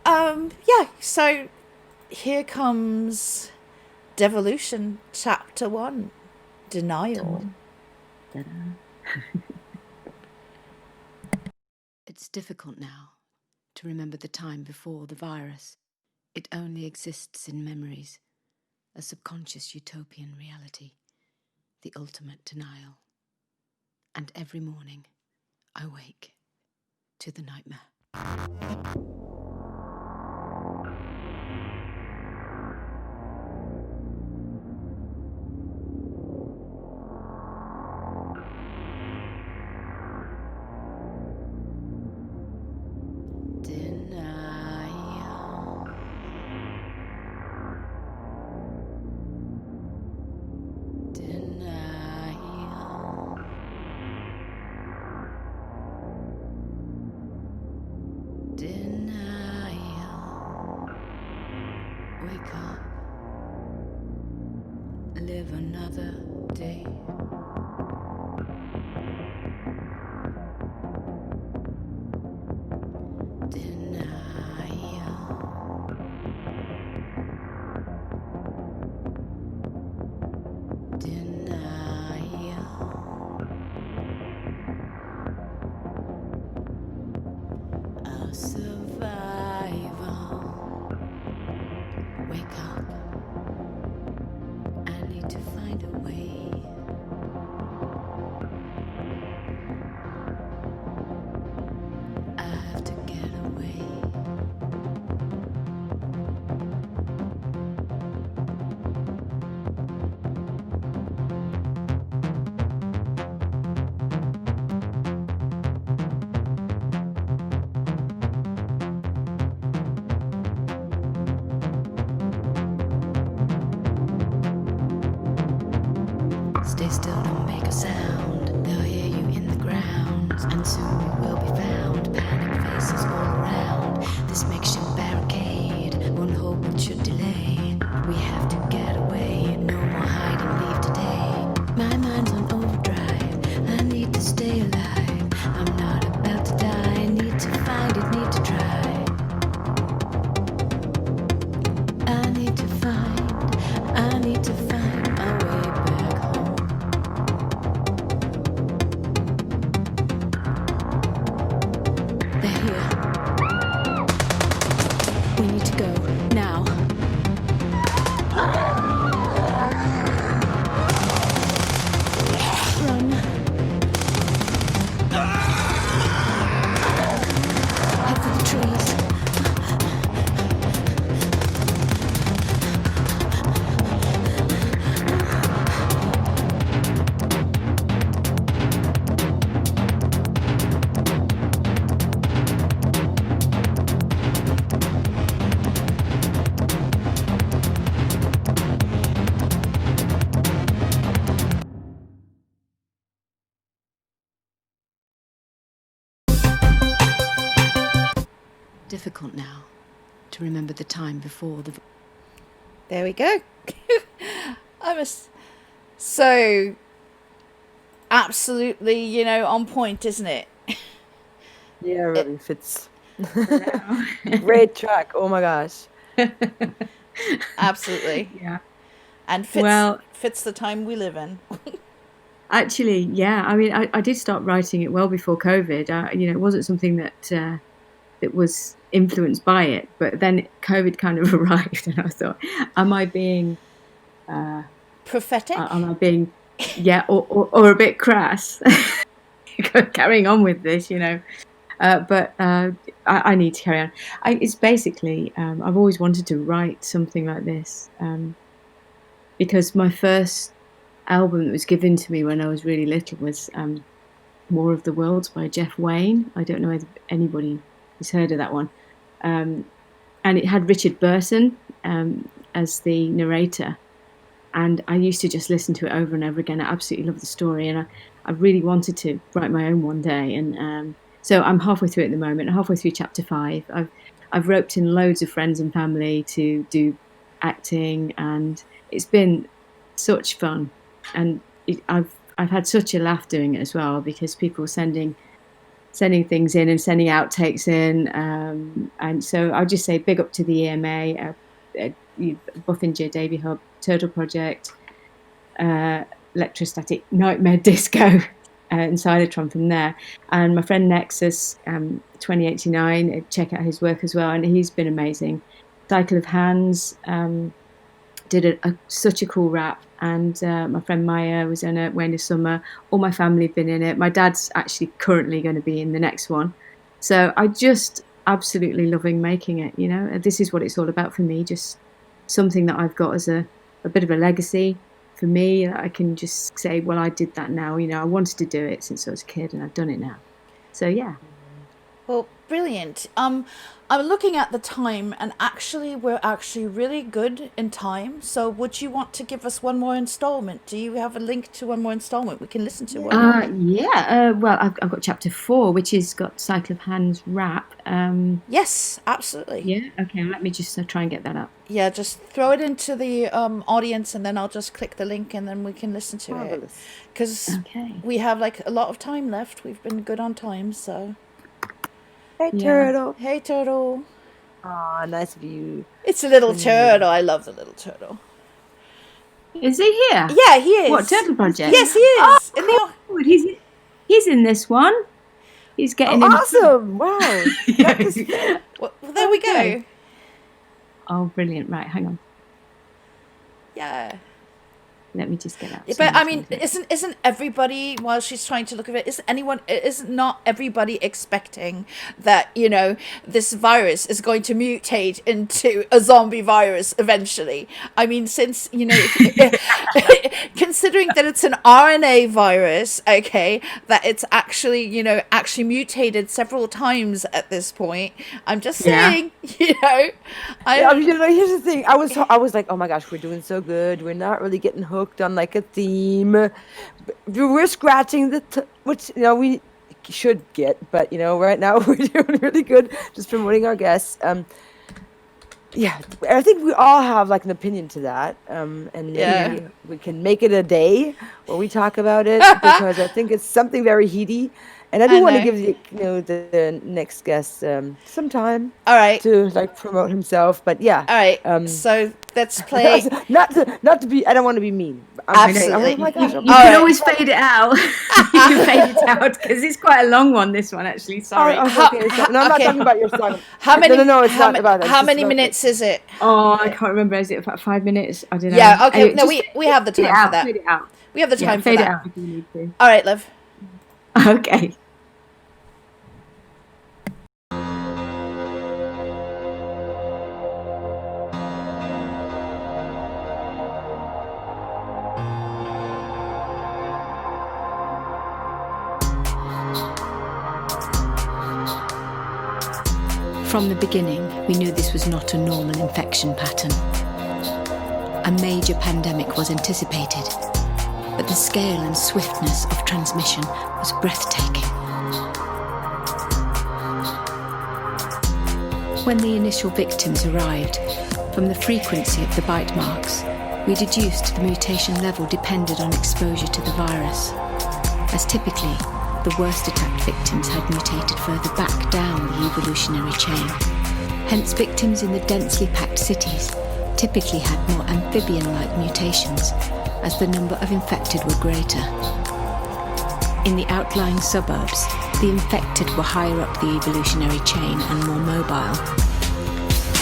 Yeah. So here comes Devolution, Chapter 1, Denial. It's difficult now to remember the time before the virus. It only exists in memories, a subconscious utopian reality, the ultimate denial. And every morning, I wake to the nightmare. Wake up, live another day. A survivor. Wake up. I need to find a way. I have to get away. Stay still, don't make a sound. They'll hear you in the ground, and soon you will be found. Panic faces all around. This makeshift barricade won't hold but should delay. We have to get away. No more hide and leave today. My mind's on overdrive. I need to stay alive. I'm not about to die. I need to find it. Need to try. I need to find my way back home. They're here. We need to go now. Run. Head for the trees. Difficult now to remember the time before the. There we go. So, absolutely, you know, on point, isn't it? Yeah, really fits. Great track. Oh my gosh. Absolutely. Yeah. And fits the time we live in. Actually, yeah. I mean, I did start writing it well before COVID. You know, it wasn't something that was influenced by it, but then COVID kind of arrived, and I thought, am I being prophetic? Am I being, yeah, or a bit crass? Carrying on with this, you know. But I need to carry on. It's basically, I've always wanted to write something like this because my first album that was given to me when I was really little was War of the Worlds by Jeff Wayne. I don't know if anybody has heard of that one. And it had Richard Burton as the narrator. And I used to just listen to it over and over again. I absolutely loved the story. And I really wanted to write my own one day. And so I'm halfway through it at the moment, halfway through chapter 5. I've roped in loads of friends and family to do acting, and it's been such fun. And I've had such a laugh doing it as well, because people sending things in and sending outtakes in, and so I'll just say big up to the EMA, Buffinger, Davy Hub, Turtle Project, Electrostatic Nightmare Disco, and Cybertron from there, and my friend Nexus 2089. Check out his work as well, and he's been amazing. Cycle of Hands did such a cool rap, and my friend Maya was in it. Wayne Summer, all my family have been in it. My dad's actually currently going to be in the next one, so I just absolutely loving making it. You know, this is what it's all about for me. Just something that I've got as a bit of a legacy for me. I can just say, well, I did that now. You know, I wanted to do it since I was a kid, and I've done it now. So yeah. Well, brilliant. I'm looking at the time, and actually we're actually really good in time. So would you want to give us one more installment? Do you have a link to one more installment we can listen to? Well, I've got chapter 4, which has got Cycle of Hands rap. Yes, absolutely. Yeah. Okay. Let me just try and get that up. Yeah, just throw it into the audience, and then I'll just click the link, and then we can listen to it. Because we have like a lot of time left. We've been good on time, so. Hey, Turtle. Hey, Turtle. Aw, nice of you. It's a little turtle. I love the little turtle. Is he here? Yeah, he is. What, Turtle Project? Yes, he is. Oh, cool. He's in this one. He's getting in. Awesome. Wow. Well, there we go. Oh, brilliant. Right, hang on. Yeah. Let me just get out. But I mean, isn't everybody, while she's trying to look at it, isn't not everybody expecting that, you know, this virus is going to mutate into a zombie virus eventually? I mean, since, you know, considering that it's an RNA virus, okay, that it's actually, you know, actually mutated several times at this point. I'm just saying, you know. You know, here's the thing. I was like, oh my gosh, we're doing so good. We're not really getting hooked on like a theme. We're scratching which, you know, we should get, but you know, right now we're doing really good just promoting our guests. Yeah, I think we all have like an opinion to that, and maybe we can make it a day where we talk about it, because I think it's something very heady. And I do want to give the next guest some time. All right. To like promote himself, but yeah. All right. So let's play. not to be. I don't want to be mean. Absolutely. Oh my gosh. You can always fade it out. You can fade it out because it's quite a long one. This one actually. Sorry. Okay. So, no, I'm not talking about your song. How many? No, it's not about that. How many minutes is it? Oh, I can't remember. Is it about 5 minutes? I don't know. Yeah. Okay. No, we have the time for that. Fade it out. We have the time for that. Fade it out if you need to. All right, love. Okay. From the beginning, we knew this was not a normal infection pattern. A major pandemic was anticipated, but the scale and swiftness of transmission was breathtaking. When the initial victims arrived, from the frequency of the bite marks, We deduced the mutation level depended on exposure to the virus, as typically, the worst attacked victims had mutated further back down the evolutionary chain. Hence, victims in the densely packed cities typically had more amphibian-like mutations, as the number of infected were greater. In the outlying suburbs, the infected were higher up the evolutionary chain and more mobile.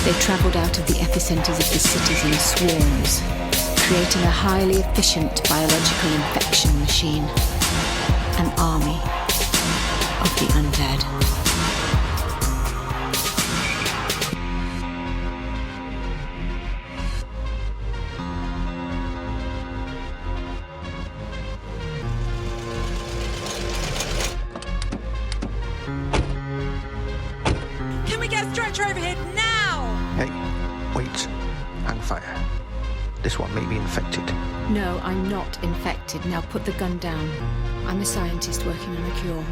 They travelled out of the epicenters of the cities in swarms, creating a highly efficient biological infection machine, an army of the undead. Can we get a stretcher over here now? Hey, wait. Hang fire. This one may be infected. No, I'm not infected. Now put the gun down. I'm a scientist working on a cure.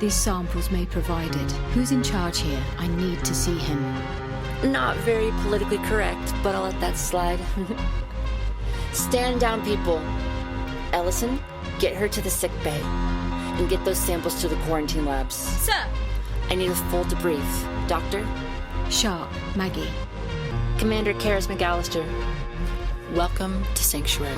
These samples may provide it. Who's in charge here? I need to see him. Not very politically correct, but I'll let that slide. Stand down, people. Ellison, get her to the sick bay. And get those samples to the quarantine labs. Sir! I need a full debrief. Doctor? Sharp, Maggie. Commander Karis McAllister. Welcome to Sanctuary.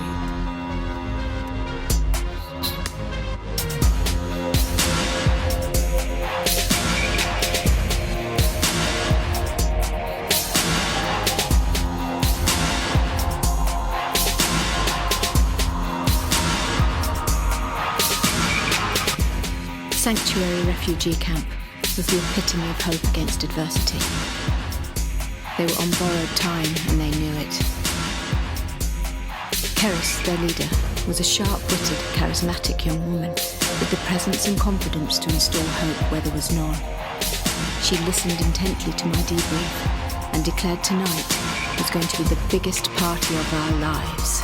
Sanctuary refugee camp was the epitome of hope against adversity. They were on borrowed time and they knew it. Karis, their leader, was a sharp-witted, charismatic young woman with the presence and confidence to install hope where there was none. She listened intently to my debrief and declared tonight was going to be the biggest party of our lives.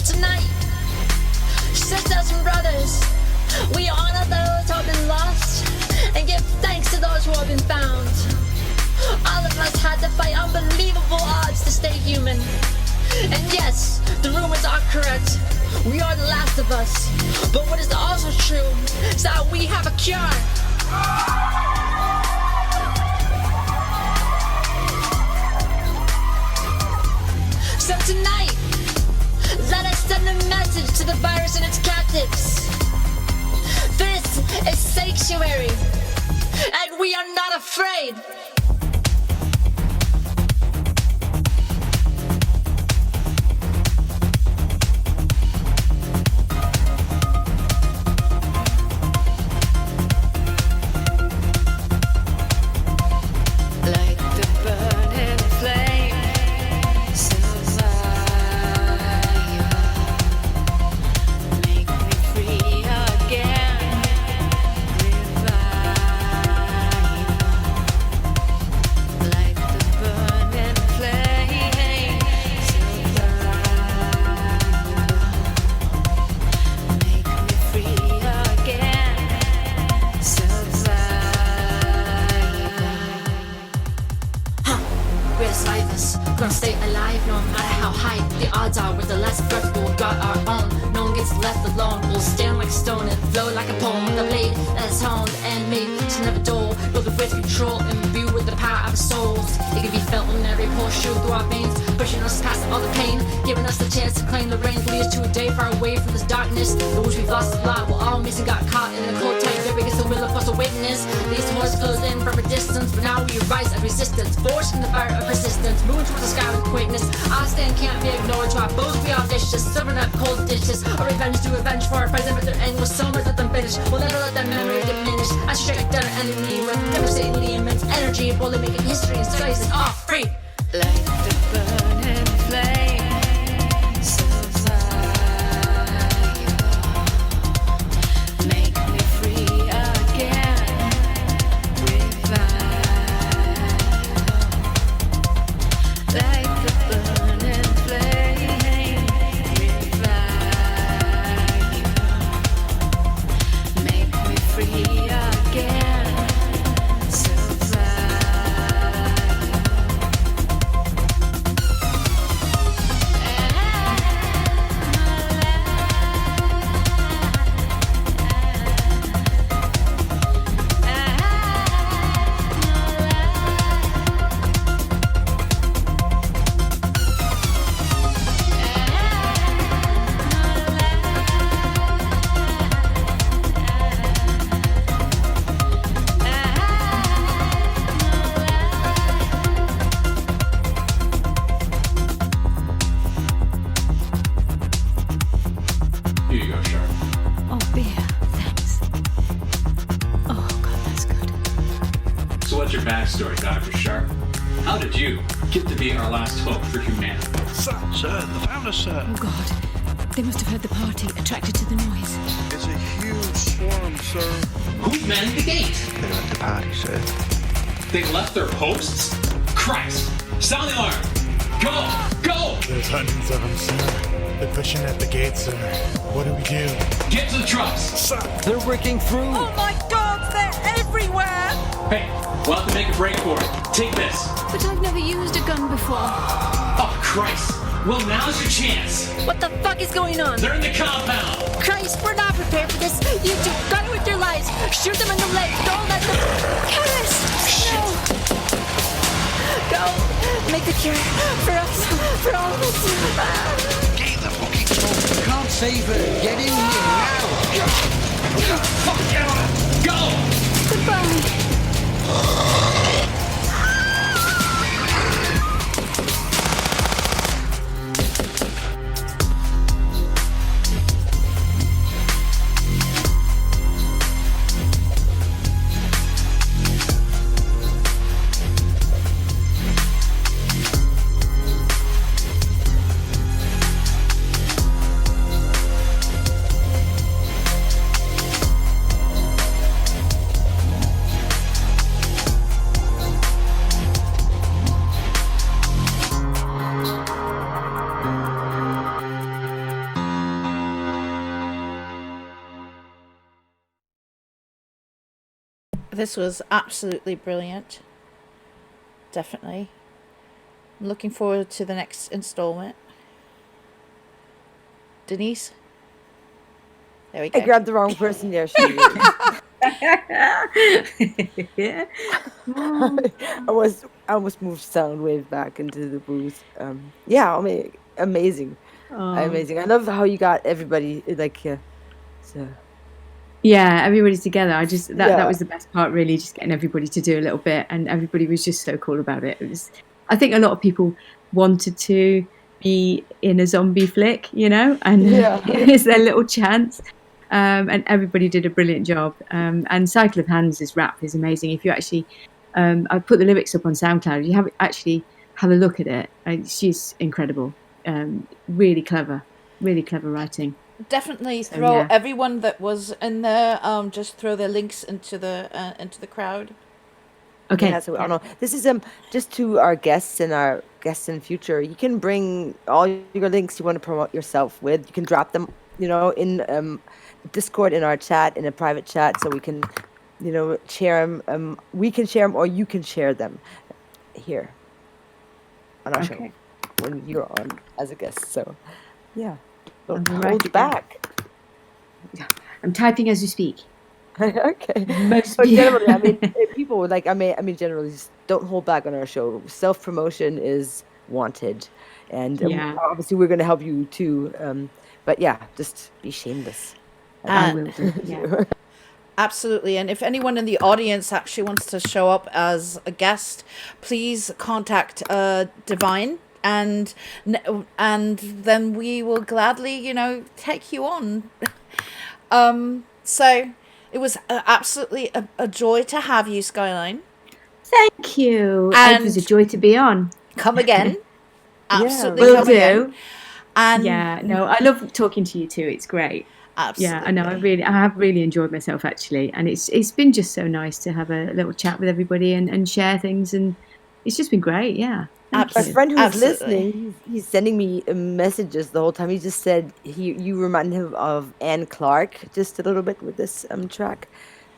Tonight, sisters and brothers, we honor those who have been lost and give thanks to those who have been found. All of us had to fight unbelievable odds to stay human. And yes, the rumors are correct. We are the last of us. But what is also true is that we have a cure. So tonight, let us send a message to the virus and its captives. This is Sanctuary, and we are not afraid. Like the burning flame, survivor, make me free again, revive. Like the burning flame, survivor, make me free again, survivor. We're survivors, gonna stay alive no matter how high the odds are. We're the last breath, we'll got our own. No one gets left alone. We'll stand like a stone and flow like a poem with a blade that's honed and made to never dull. Feel the weight of control, imbue with the power of our souls. It can be felt in every pulse, shoot through our veins, pushing us past all the pain, giving us the chance to claim the reins, lead us to a day far away from this darkness, in which we've lost a lot. We're all missing, got caught in the cold tight grip against the will of us awakeness. These horses close in from a distance, but now we rise as resistance, forged in the fire of persistence, moving towards the sky with quickness. Our stand can't be ignored, to our bows we are vicious, serving up cold dishes. Our revenge to revenge for our present, but their end was so much that them finish. We'll never let that memory diminish. I strike down our enemy with devastatingly immense energy, boldly making history and studies is all free. Like the burning flame, survivor, make me free again, revive. Like the burning flame, revive, make me free again, survive. backstory, Dr. Sharp. How did you get to be our last hope for humanity? Sir, the founder, sir. Oh God, they must have heard the party, attracted to the noise. It's a huge swarm, sir. Who manned the gate? They left the party, sir. They left their posts? Christ! Sound the alarm! Go! Go! There's hundreds of them, sir. They're pushing at the gate, sir. What do we do? Get to the trucks! Sir! They're breaking through! Oh my God, they're everywhere! Hey, we'll have to make a break for it. Take this. But I've never used a gun before. Oh, Christ! Well, now's your chance! What the fuck is going on? They're in the compound! Christ, we're not prepared for this. You two, gun with your lives. Shoot them in the leg. Don't let them. Chemist! No! Go! Make the cure. For us. For all of us. Get the fucking door. Can't save her. Get in here now. Fuck you! Go! Goodbye. This was absolutely brilliant. Definitely. I'm looking forward to the next installment. Denise? There we go. I grabbed the wrong person there. Yeah. I almost moved Soundwave back into the booth. Yeah, I mean, amazing. Amazing. I love how you got everybody, like, so. Yeah, everybody's together. That was Yeah. the best part, really, just getting everybody to do a little bit, and everybody was just so cool about it. I think a lot of people wanted to be in a zombie flick, and it's their little chance. And everybody did a brilliant job. And Cycle of Hands' rap is amazing. If you actually, I put the lyrics up on SoundCloud. You have a look at it. She's incredible. Really clever writing. Definitely So, throw yeah. everyone that was in there. Just throw their links into the crowd. Okay. Yeah, so I don't know. This is just to our guests in future. You can bring all your links you want to promote yourself with. You can drop them, in Discord, in our chat, in a private chat, so we can, share them. We can share them, or you can share them here on our show when you're on as a guest. So, yeah, don't I'll hold write you it down. back. I'm typing as you speak. Okay. Most But people- generally, I mean, people generally, just don't hold back on our show. Self promotion is wanted, and Yeah. obviously we're going to help you too. But yeah, just be shameless. I will do, yeah. Absolutely. And if anyone in the audience actually wants to show up as a guest, please contact Divine, and then we will gladly, take you on. So it was absolutely a joy to have you, Skyline. Thank you. And it was a joy to be on. Come again. Absolutely. Will come do. again. And Yeah, no, I love talking to you too. It's great. Absolutely. Yeah, I know. I have really enjoyed myself actually, and it's been just so nice to have a little chat with everybody and share things, and it's just been great. Yeah. Thank My you. friend who's Absolutely. listening, he's sending me messages the whole time. He just said you remind him of Anne Clark just a little bit with this track.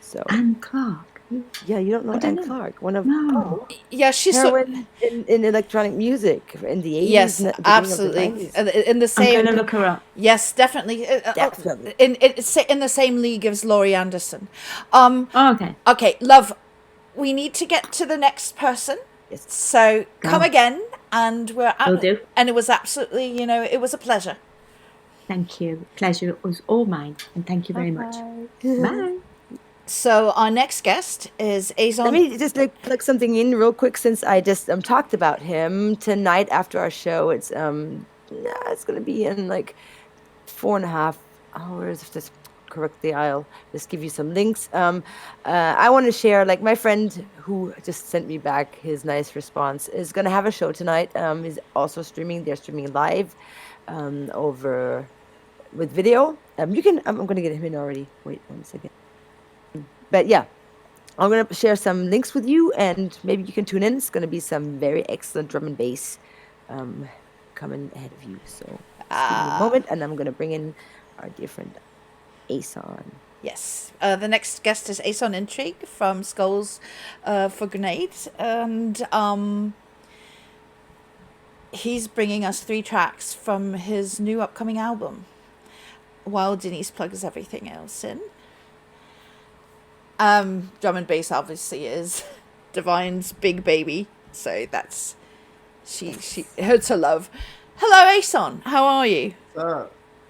So Anne Clark. Yeah, you don't know Anne Clark, one of yeah, she's so, heroine in electronic music in the 80s. yes, and the beginning of the absolutely. 90s. In the same. I'm gonna look her up. Yes, definitely. Definitely. In the same league as Laurie Anderson. Oh, okay. Okay, love. We need to get to the next person. Yes. So come Go. again, and Will do. and it was absolutely, it was a pleasure. Thank you. Pleasure was all mine, and thank you very much. Bye. So our next guest is Ason. Let me just plug something in real quick, since I just talked about him tonight after our show. It's it's gonna be in like 4.5 hours. If this correctly, I'll just give you some links. I want to share, like, my friend who just sent me back his nice response is going to have a show tonight. He's also streaming. They're streaming live over with video. I'm going to get him in already. Wait 1 second. But yeah, I'm going to share some links with you, and maybe you can tune in. It's going to be some very excellent drum and bass coming ahead of you. So just give me a moment, and I'm going to bring in our dear friend Ason. Yes. The next guest is Ason Intrigue from Skulls for Grenades, and he's bringing us 3 tracks from his new upcoming album, while Denise plugs everything else in. Drum and bass obviously is Divine's big baby, so that's she her to love. Hello, Ason. How are you?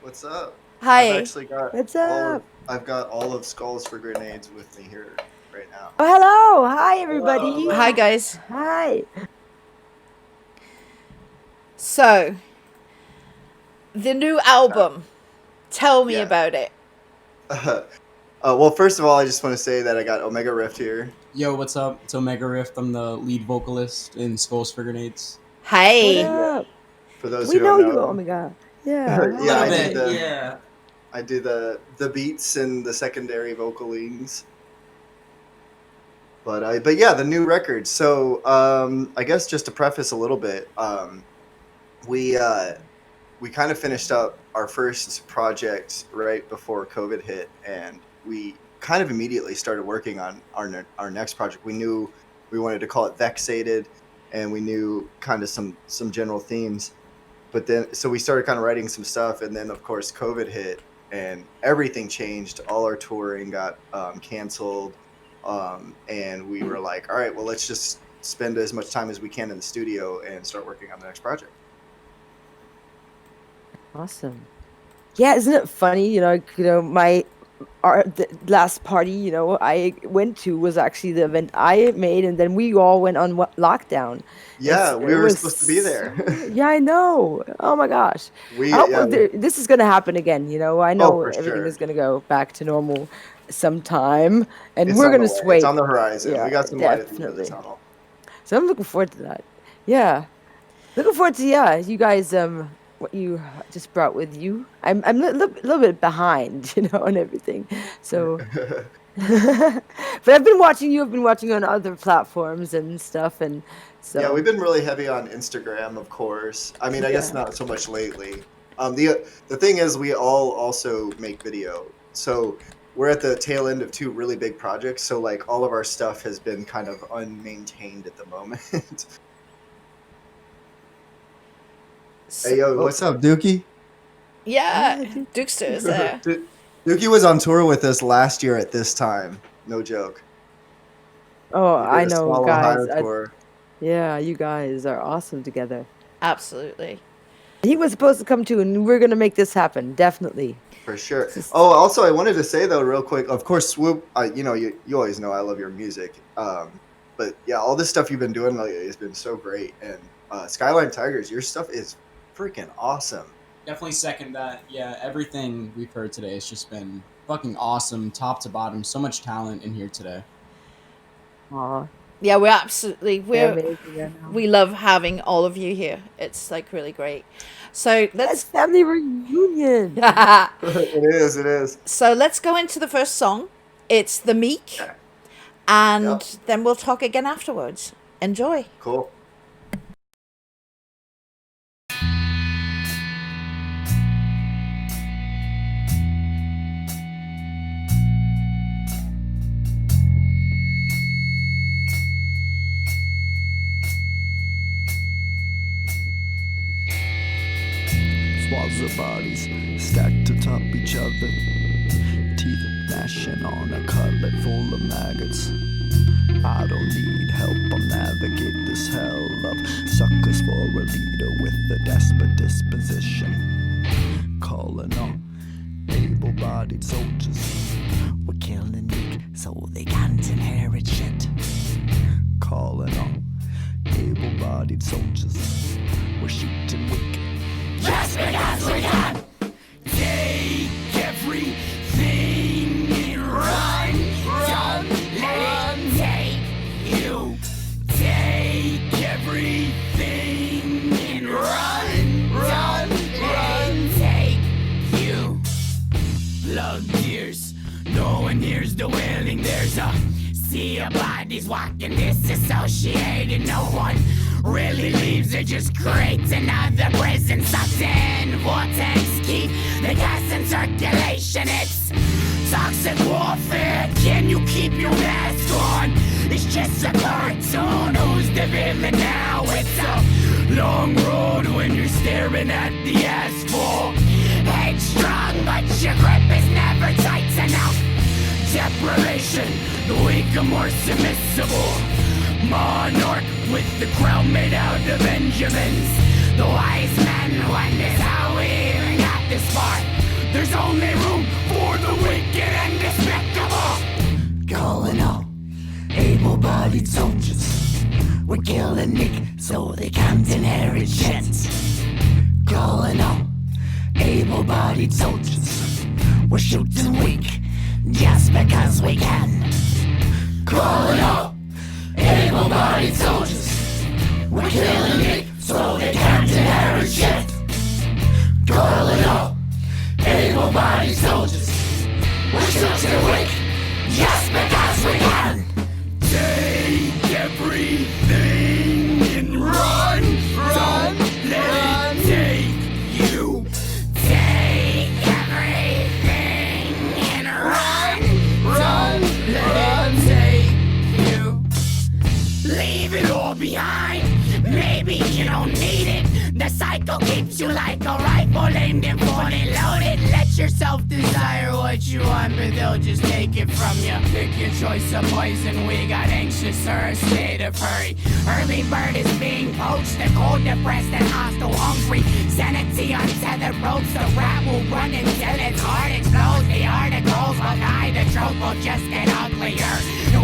What's up? Hi. I've actually got What's up? I've got all of Skulls for Grenades with me here right now. Oh, hello. Hi, everybody. Hello. Hi, guys. Hi. So, the new album. Tell me about it. Well, first of all, I just want to say that I got Omega Rift here. Yo, what's up? It's Omega Rift. I'm the lead vocalist in Skulls for Grenades. Hey. What up? For those We who know don't you, know. oh my god. Yeah. Yeah, I do the beats and the secondary vocalings. But yeah, the new record. So I guess just to preface a little bit, we kind of finished up our first project right before COVID hit, and we kind of immediately started working on our next project. We knew we wanted to call it Vexated, and we knew kind of some general themes. But then, so we started kind of writing some stuff, and then of course COVID hit, and everything changed. All our touring got canceled, and we were like, all right, well, let's just spend as much time as we can in the studio and start working on the next project. Awesome. Yeah, isn't it funny? The last party, I went to was actually the event I made, and then we all went on lockdown. Yeah, we were supposed to be there. Yeah, I know. Oh my gosh. This is gonna happen again. I know everything is gonna go back to normal sometime, and It's we're on gonna the way. sway. It's on the horizon. Yeah, We got some light at the end of the definitely. tunnel. So I'm looking forward to that. Yeah, looking forward to you guys. What you just brought with you. I'm a little bit behind, on everything. So, but I've been watching you. I've been watching on other platforms and stuff, and so Yeah, we've been really heavy on Instagram, of course. I mean, I guess not so much lately. The thing is, we all also make video, so we're at the tail end of 2 really big projects. So like all of our stuff has been kind of unmaintained at the moment. Hey yo, what's up, Dookie? Yeah, Dukester is there. Dookie was on tour with us last year at this time. No joke. Oh, He did I a know, Swallow guys. Higher tour. Yeah, you guys are awesome together. Absolutely. He was supposed to come too, and we're gonna make this happen. Definitely. For sure. Oh, also, I wanted to say though, real quick. Of course, Swoop. You always know I love your music. But yeah, all this stuff you've been doing lately has been so great. And Skyline Tigers, your stuff is freaking awesome. Definitely second that. Yeah, everything we've heard today has just been fucking awesome, top to bottom. So much talent in here today. Aw. Yeah, amazing, yeah, no. we love having all of you here. It's like really great. So let's family reunion. It is. So let's go into the first song. It's The Meek, and then we'll talk again afterwards. Enjoy. Cool. Swaths of bodies stacked atop each other, teeth gnashing on a cutlet full of maggots. I don't need help, I'll navigate this hell of suckers for a leader with a desperate disposition. Calling on able-bodied soldiers. We're killing Nick so they can't inherit shit. Calling on able-bodied soldiers. We're shooting wick. Just because we can take everything plugged ears. No one hears the wailing. There's a sea of bodies walking disassociated. No one really leaves. It just creates another prison. Sucks in vortex. Keep the gas in circulation. It's toxic warfare. Can you keep your mask on? It's just a cartoon. Who's the villain now? It's a long road when you're staring at the asphalt. Headstrong, but your grip is never tight enough. Deprivation, the weak are more submissible. Monarch with the crown made out of Benjamins. The wise men wonders how we even got this far. There's only room for the wicked and despicable. Calling all able-bodied soldiers. We're killing Nick so they can't inherit shit. Calling all able-bodied soldiers. We're shooting weak just because we can. Calling all able-bodied soldiers. We're killing Nick so they can't inherit shit. Calling all able-bodied soldiers. We're shooting weak just because we can. Take everything and run, run, let it take you. Take everything and run, run, let it take you. Leave it all behind, maybe you don't need it. The cycle keeps you like a rifle aimed and fully loaded. Let yourself desire what you want, but they'll just take it from you. Pick your choice of poison. We got anxious or a state of hurry. Early bird is being poached. The cold, depressed, and hostile, hungry. Sanity untethered ropes. The rat will run until its heart explodes. The articles will die. The truth will just get uglier.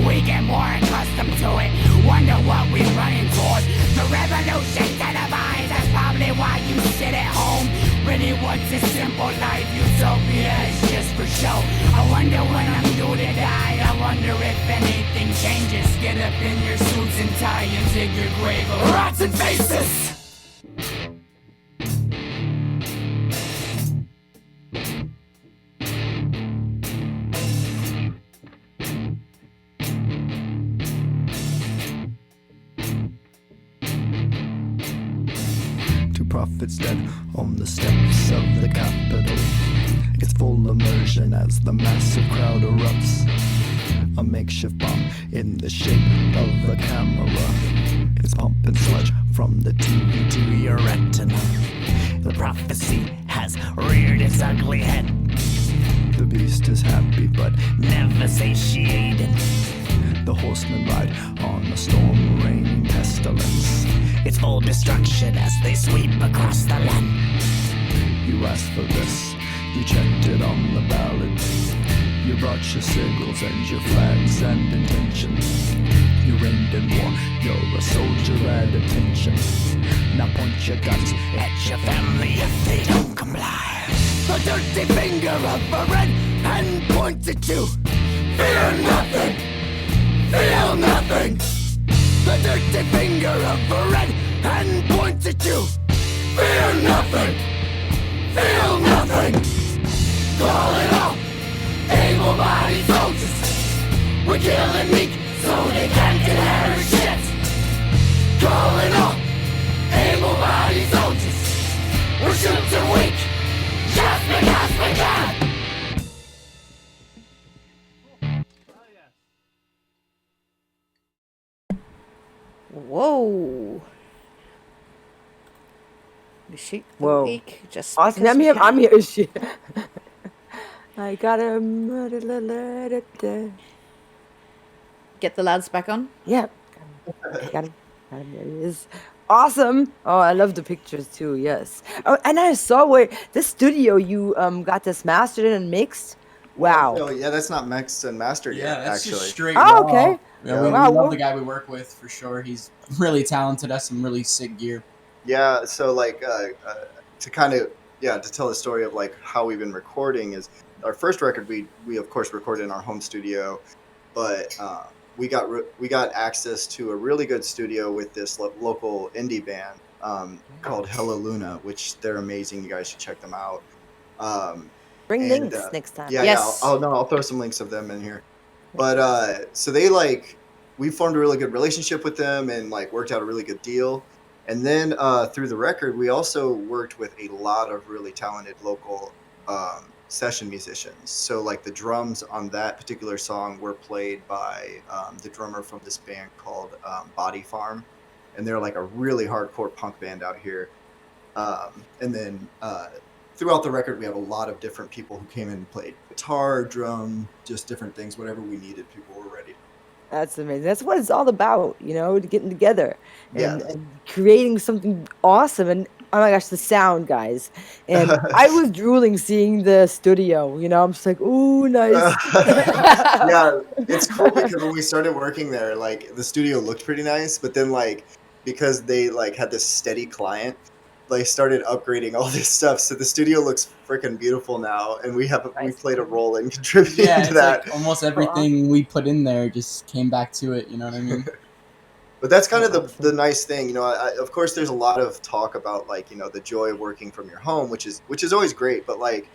We get more accustomed to it. Wonder what we're running toward. The revolution televised. That's probably why you sit at home. Really, what's a simple life? Utopia is just for show. I wonder when I'm due to die. I wonder if anything changes. Get up in your suits and tie and dig your grave of rotten faces. Prophets dead on the steps of the Capitol. It's full immersion as the massive crowd erupts. A makeshift bomb in the shape of a camera. It's pumping sludge from the TV to your retina. The prophecy has reared its ugly head. The beast is happy but never satiated. The horsemen ride on a storm raining pestilence. It's full destruction as they sweep across the land. You asked for this, you checked it on the ballot. You brought your signals and your flags and intentions. You reigned in war, you're a soldier at attention. Now point your guns at your family if they don't comply. The dirty finger of a red hand pointed to. Fear nothing, feel nothing. The dirty finger of a red hand pointed to. Fear nothing, feel nothing. Calling out able-bodied soldiers. We're killing meek so they can't inherit shit. Calling out able-bodied soldiers. We're shooting weak just because we can. Whoa. You shoot the Whoa. weak just Awesome. because we I'm can. here. Shit. I gotta Get the lads back on. Yeah. Got him. There he is. Awesome. Oh, I love the pictures too. Yes. Oh, and I saw where the studio you got this mastered and mixed. Wow. Oh yeah, that's not mixed and mastered Yeah, yet. that's Actually. just straight Oh, raw. okay. Yeah, we Wow. love the guy we work with for sure. He's really talented. Has some really sick gear. Yeah, so like to kind of to tell the story of like how we've been recording is our first record we of course recorded in our home studio, but we got access to a really good studio with this local indie band called Hello Luna, which they're amazing. You guys should check them out. Bring And links next time. yeah, I'll throw some links of them in here. But so they we formed a really good relationship with them and like worked out a really good deal. And then through the record, we also worked with a lot of really talented local session musicians. So like the drums on that particular song were played by the drummer from this band called Body Farm, and they're like a really hardcore punk band out here. And then throughout the record, we have a lot of different people who came in and played guitar, drum, just different things, whatever we needed. People were ready. That's amazing. That's what it's all about, getting together and, Yeah. and creating something awesome. And oh my gosh, the sound, guys. And I was drooling seeing the studio, I'm just like, ooh, nice. Yeah, it's cool because when we started working there, like the studio looked pretty nice, but then like because they like had this steady client, they started upgrading all this stuff. So the studio looks freaking beautiful now, and we played a role in contributing Yeah, to it's that. like almost everything we put in there just came back to it. You know what I mean? But that's kind of the nice thing, of course, there's a lot of talk about like, the joy of working from your home, which is always great. But like,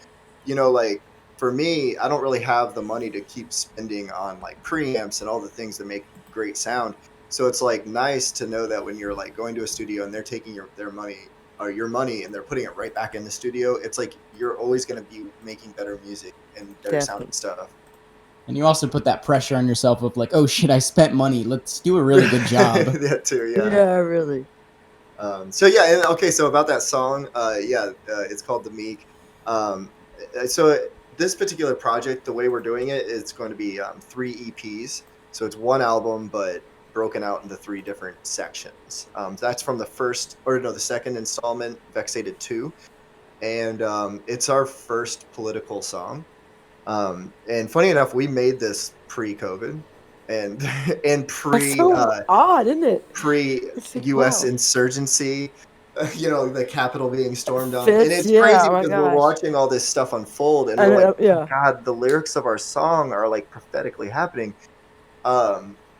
like for me, I don't really have the money to keep spending on like preamps and all the things that make great sound. So it's like nice to know that when you're like going to a studio and they're taking their money or your money and they're putting it right back in the studio, it's like you're always going to be making better music and better sounding stuff. And you also put that pressure on yourself of like, oh shit, I spent money. Let's do a really good job. That too, yeah. Yeah, really. So yeah, and okay, so about that song, it's called The Meek. So this particular project, the way we're doing it, it's going to be 3 EPs. So it's one album, but broken out into 3 different sections. That's from the second installment, Vexated 2. And it's our first political song. And funny enough, we made this pre-COVID and That's so odd, isn't it? pre-U.S. wow. insurgency, the Capitol being stormed on. Fits, And it's yeah, crazy oh my because we're gosh. watching all this stuff unfold, and I we're know, like, yeah. God, the lyrics of our song are like prophetically happening.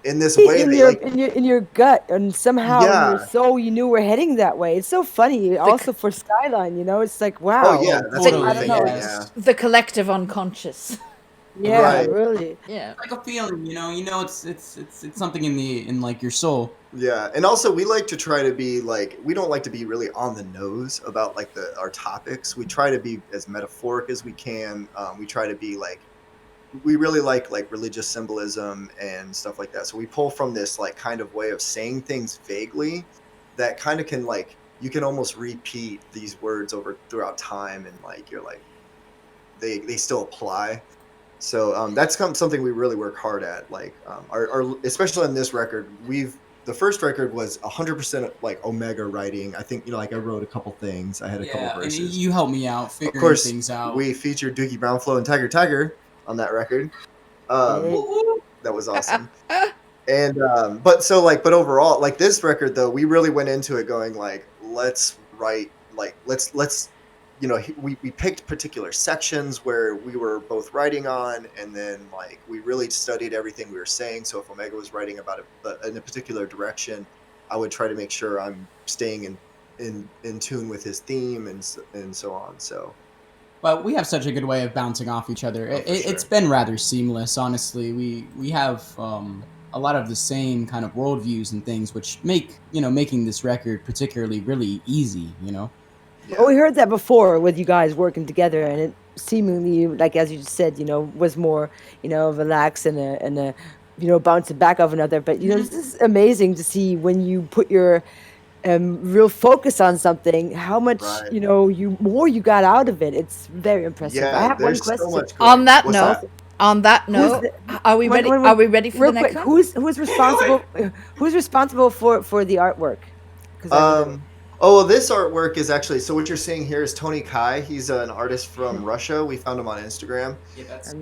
In this way, in your gut, and somehow in your Yeah. soul, you knew we're heading that way. It's so funny. Also for Skyline, it's like wow. Oh yeah, that's Totally, what I we're don't know. thinking. Yeah. The collective unconscious. Yeah, Right. really. Yeah. Like a feeling, it's something in like your soul. Yeah, and also we like to try to be like, we don't like to be really on the nose about like our topics. We try to be as metaphoric as we can. We try to be like, we really like religious symbolism and stuff like that. So we pull from this like kind of way of saying things vaguely that kind of can like, you can almost repeat these words throughout time, and like you're like, they still apply. So that's something we really work hard at. Like our especially on this record, the first record was 100% like Omega writing. I think like I wrote a couple things. I had a couple And verses. you helped me out Of figuring course, things out. we featured Doogie Brownflow and Tiger on that record. That was awesome. And but overall, like this record though, we really went into it going like, let's write like let's we picked particular sections where we were both writing on, and then like we really studied everything we were saying. So if Omega was writing about in a particular direction, I would try to make sure I'm staying in tune with his theme and so on. So But we have such a good way of bouncing off each other. It's been rather seamless, honestly. We have a lot of the same kind of worldviews and things, which make making this record particularly really easy. Well, we heard that before with you guys working together, and it seemingly, like as you just said, was more, relaxed and a bouncing back of another. But this is amazing to see when you put your real focus on something, how much you got out of it. It's very impressive. I have one question. On that note, are we ready? Are we ready for real the next quick, one? Who's responsible? Who's responsible for the artwork? 'Cause I well, this artwork is actually, so what you're seeing here is Tony Kai. He's an artist from Russia. We found him on Instagram. Yeah, that's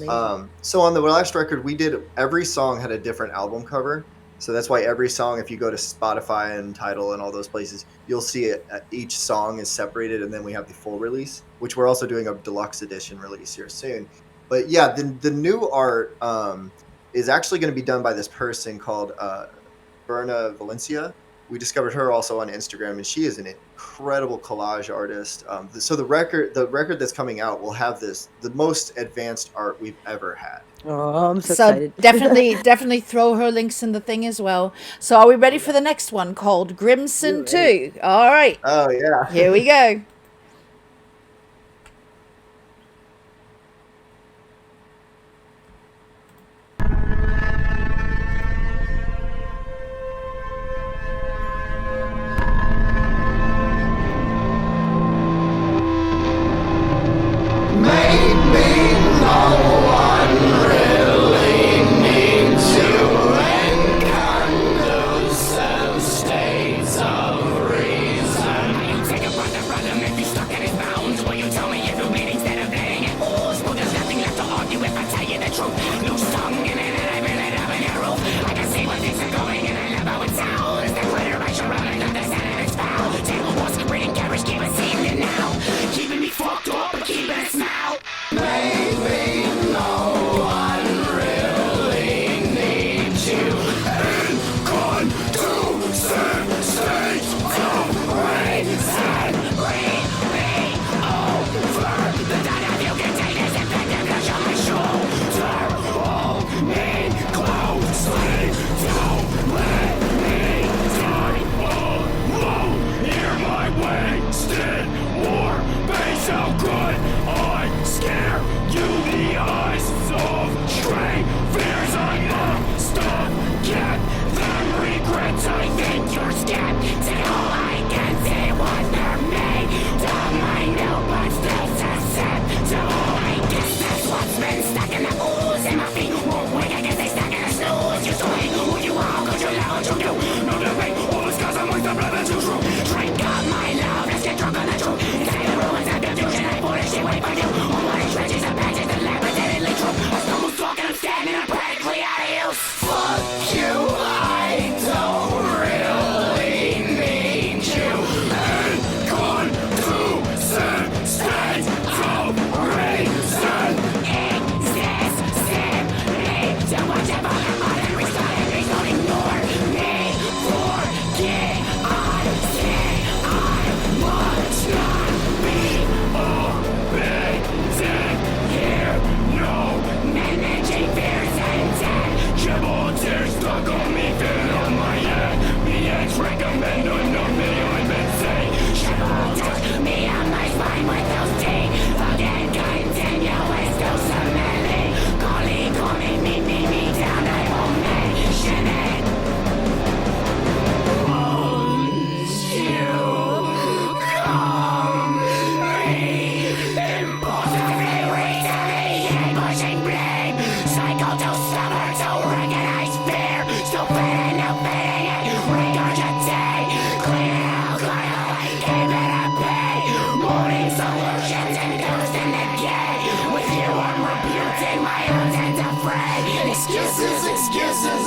so on the last record we did, every song had a different album cover. So that's why every song, if you go to Spotify and Tidal and all those places, you'll see it. Each song is separated, and then we have the full release, which we're also doing a deluxe edition release here soon. But yeah, the new art is actually going to be done by this person called Berna Valencia. we discovered her also on Instagram, and she is an incredible collage artist. So the record that's coming out will have the most advanced art we've ever had. Oh, I'm so So excited. definitely throw her links in the thing as well. So are we ready for the next one called Grimson 2? All right. Oh yeah. Here we go.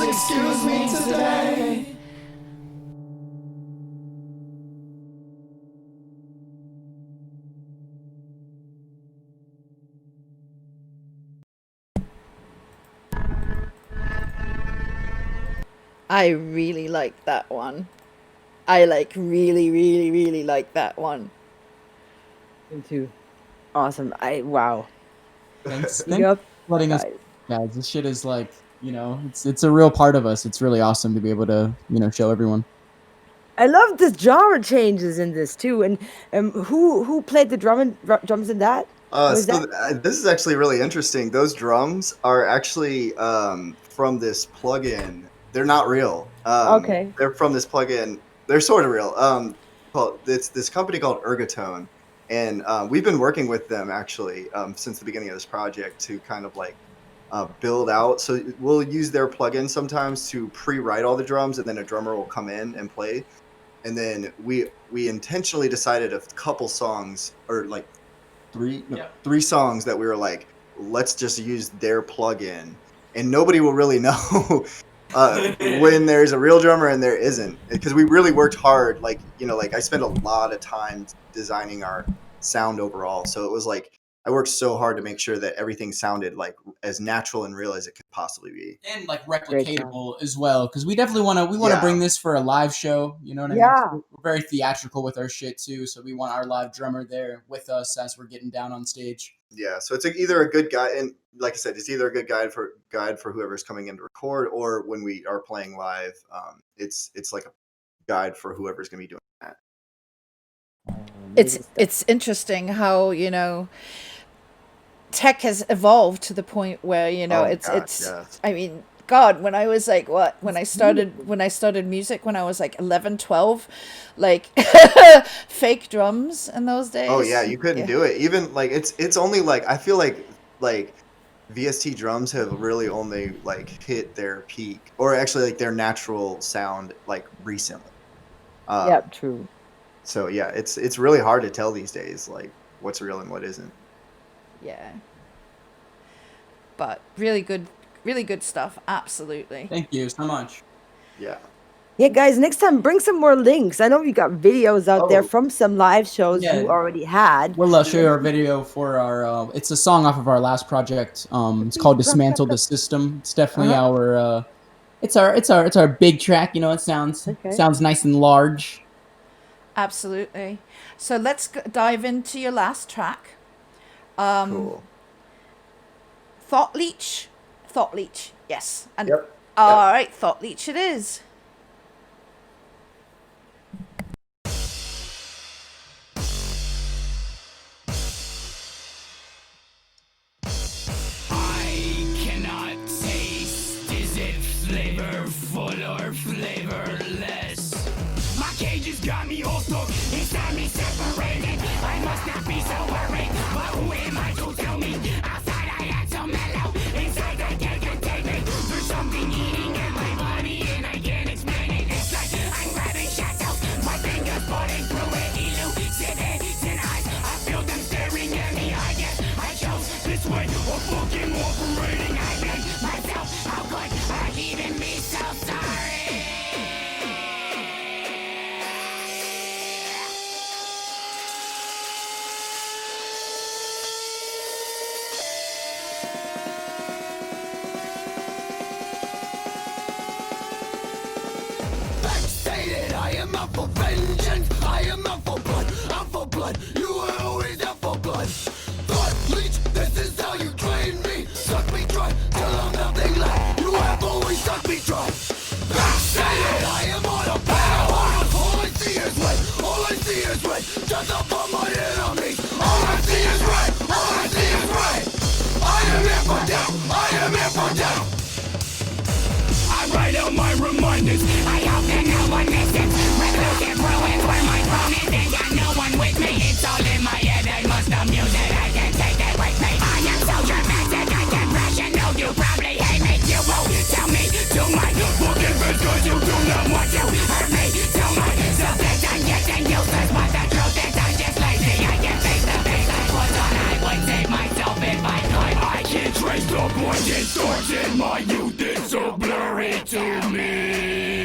Excuse me today. I really like that one. I really like that one. Me too. Awesome. Wow. Thanks Yep. for letting us, guys. This shit is like, it's a real part of us. It's really awesome to be able to, show everyone. I love the genre changes in this too. And who played the drums in that? This is actually really interesting. Those drums are actually from this plugin. They're not real. Okay. They're from this plugin. They're sort of real. It's this company called Ergotone, and we've been working with them actually since the beginning of this project to kind of like build out. So we'll use their plugin sometimes to pre-write all the drums, and then a drummer will come in and play. And then we intentionally decided a couple songs, or like three songs that we were like, let's just use their plugin, and nobody will really know when there's a real drummer and there isn't, because we really worked hard. Like I spent a lot of time designing our sound overall, so it was like I worked so hard to make sure that everything sounded like as natural and real as it could possibly be. And like replicatable as well, because we definitely want to bring this for a live show. You know what I mean? Yeah. We're very theatrical with our shit too, so we want our live drummer there with us as we're getting down on stage. Yeah, so it's either a good guide, and like I said, it's either a good guide for whoever's coming in to record, or when we are playing live, it's like a guide for whoever's going to be doing that. It's interesting how, tech has evolved to the point where, I mean, God, when I was like, when I started music when I was like 11, 12, like fake drums in those days. Oh yeah, you couldn't do it. Even like it's only like, I feel like VST drums have really only like hit their peak, or actually like their natural sound like recently. Yep, true. So yeah, it's really hard to tell these days like what's real and what isn't. Yeah. But really good stuff. Absolutely. Thank you so much. Yeah. Yeah, guys, next time bring some more links. I know we got videos out there from some live shows you already had. We'll show you our video for our. It's a song off of our last project. It's called "Dismantle the System." It's definitely our. It's our big track. It sounds nice and large. Absolutely. So let's dive into your last track. Cool. Thought Leech. Yes. And yep. All right, Thought Leech it is. I cannot taste. Is it flavorful or flavorless? My cage has got me all stuck inside me separated. I must not be so worried, but who am I to tell me? Outside I act so mellow, inside I can't contain me. There's something eating at my body and I can't explain it. It's like I'm grabbing shackles, my fingers pulling through it. Elucidating eyes, I feel them staring at me. I guess I chose this way of fucking operating. I blame myself, how could I even be so sorry? I am out for vengeance, I am out for blood, you are always out for blood. Thought Leech, this is how you train me, suck me dry, till I'm nothing left, you have always sucked me dry. Vaccinated, I am on a power, all I see is red, just upon my enemies, all I see is red, I am here for down, I write out my reminders, I hope that no one listens. Revolution ruins where my throne is, ain't got no one with me. It's all in my head, I must amuse it, I can take it with me. I am so dramatic, I can rational, you probably hate me. You won't tell me to my fucking face, cause you do not want to hurt me. Tell myself that I'm getting useless, but the truth is I'm just lazy. I can face the face I put on, I would save myself if I could. I can't trace the point, distortion, my youth is so blurry to me.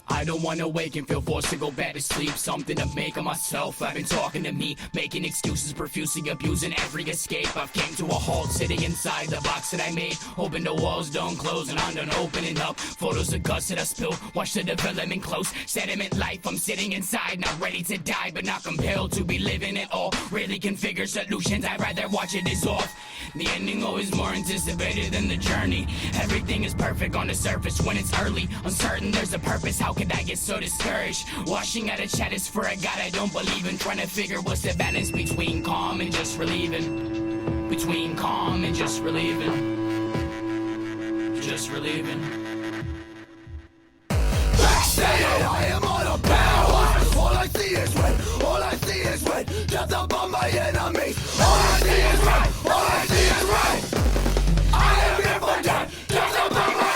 I don't wanna wake and feel forced to go back to sleep. Something to make of myself. I've been talking to me, making excuses, profusely abusing every escape. I've came to a halt, sitting inside the box that I made, hoping the walls don't close and I'm done opening up. Photos of guts that I spill, watch the development close. Sediment life, I'm sitting inside, not ready to die, but not compelled to be living it all. Really configure solutions, I'd rather watch it dissolve. The ending always more anticipated than the journey. Everything is perfect on the surface when it's early. Uncertain there's a purpose, how could I get so discouraged? Washing out of chatters for a god I don't believe in. Trying to figure what's the balance between calm and just relieving. Between calm and just relieving. Just relieving. Vaccinated, I am on a power. All I see is red, all I see is red. Just upon my enemies. All I see is red, all I see is red. I am here for death, just upon my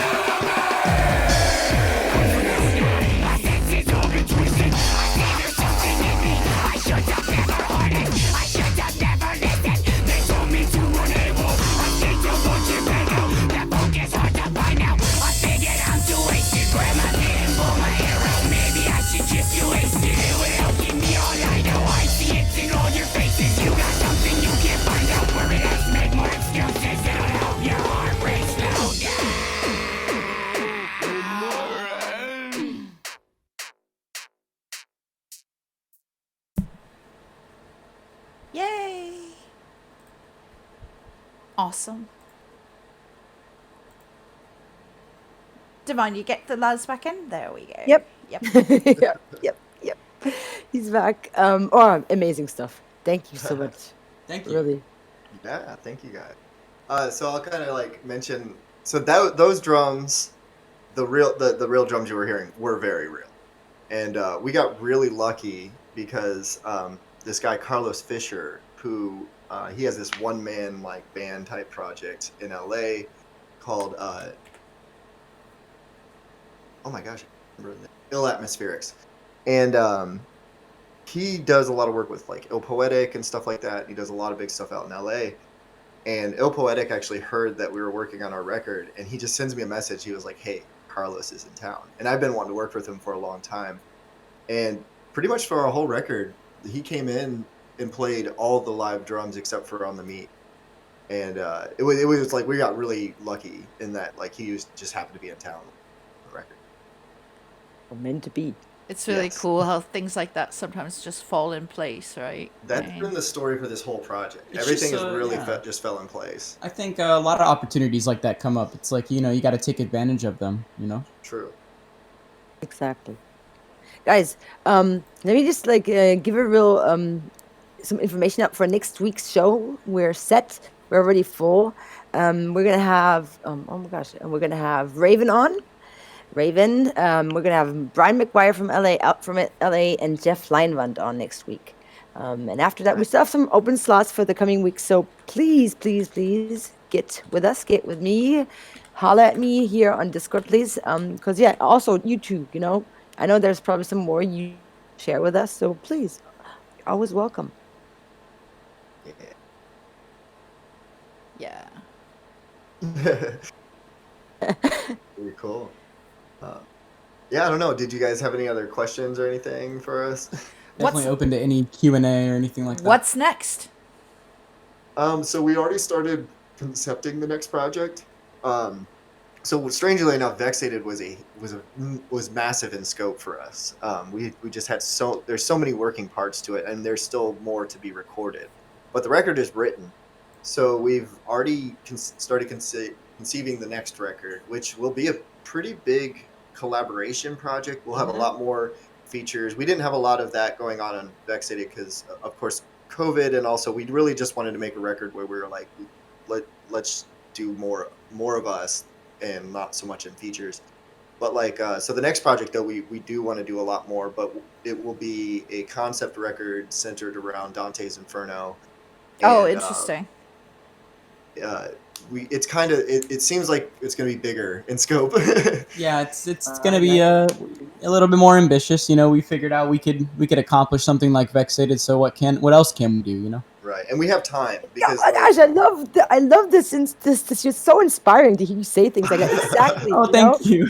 Awesome. Divine, you get the lads back in? There we go. Yep. Yep. yep. He's back. Amazing stuff. Thank you so much. Thank you. Really. Yeah, thank you guys. So I'll kind of like mention. So those drums, the real drums you were hearing were very real, and we got really lucky because this guy Carlos Fisher, who he has this one man like band type project in LA called oh my gosh, I remember the Ill Atmospherics, and he does a lot of work with like Ill Poetic and stuff like that. He does a lot of big stuff out in LA. And Ill Poetic actually heard that we were working on our record, and he just sends me a message. He was like, "Hey, Carlos is in town," and I've been wanting to work with him for a long time. And pretty much for our whole record, he came in and played all the live drums except for on the meet. And it was like we got really lucky in that like just happened to be in town on the record. Meant to be. It's really Yes. cool how things like that sometimes just fall in place, right? That's Right. been the story for this whole project. It's Everything just, has really yeah. just fell in place. I think a lot of opportunities like that come up. It's like, you got to take advantage of them, True. Exactly. Guys, let me just like give a real some information up for next week's show. We're set. We're already full. We're gonna have oh my gosh, and we're gonna have Raven on. Raven. We're gonna have Brian McGuire from LA, and Jeff Leinwand on next week. And after that, we still have some open slots for the coming weeks. So please, please, please get with us. Get with me. Holla at me here on Discord, please. Because yeah, also YouTube. I know there's probably some more you share with us. So please, you're always welcome. Yeah. Pretty cool. Yeah, I don't know. Did you guys have any other questions or anything for us? Definitely open to any Q&A or anything like that. What's next? So we already started concepting the next project. So strangely enough, Vexated was massive in scope for us. We just had there's so many working parts to it, and there's still more to be recorded. But the record is written, so we've already started conceiving the next record, which will be a pretty big collaboration project. We'll have a lot more features. We didn't have a lot of that going on Vexated because, of course, COVID, and also we really just wanted to make a record where we were like, let's do more of us and not so much in features. But like, so the next project though, we do want to do a lot more, but it will be a concept record centered around Dante's Inferno. Oh, And, interesting. It's kind of it seems like it's going to be bigger in scope. Yeah, it's going to be a little bit more ambitious. We figured out we could accomplish something like Vexated. So what else can we do? Right, and we have time Oh because my gosh, I love this. This is so inspiring to hear you say things like that. Exactly. Oh, thank you.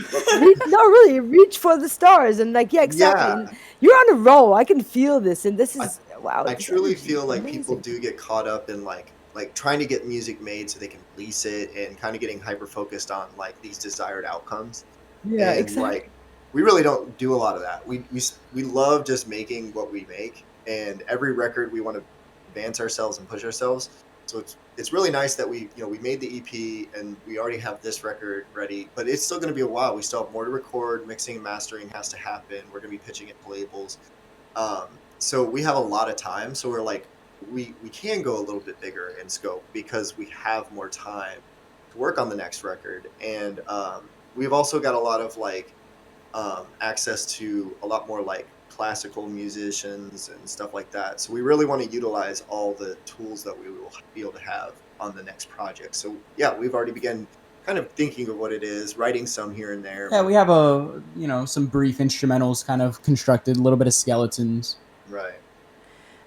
Really, reach for the stars and like, yeah, exactly. Yeah. And you're on a roll. I can feel this, and this is wow. I this truly energy feel is like amazing. people do get caught up in like trying to get music made so they can release it and kind of getting hyper focused on like these desired outcomes. Yeah, And, exactly. like, we really don't do a lot of that. We love just making what we make, and every record we want to advance ourselves and push ourselves. So it's really nice that we made the EP and we already have this record ready, but it's still going to be a while. We still have more to record. Mixing and mastering has to happen. We're going to be pitching it to labels. So we have a lot of time. So we're like, we can go a little bit bigger in scope because we have more time to work on the next record. And we've also got a lot of like access to a lot more like classical musicians and stuff like that. So we really want to utilize all the tools that we will be able to have on the next project. So yeah, we've already begun kind of thinking of what it is, writing some here and there. Yeah, we have some brief instrumentals kind of constructed, a little bit of skeletons. Right.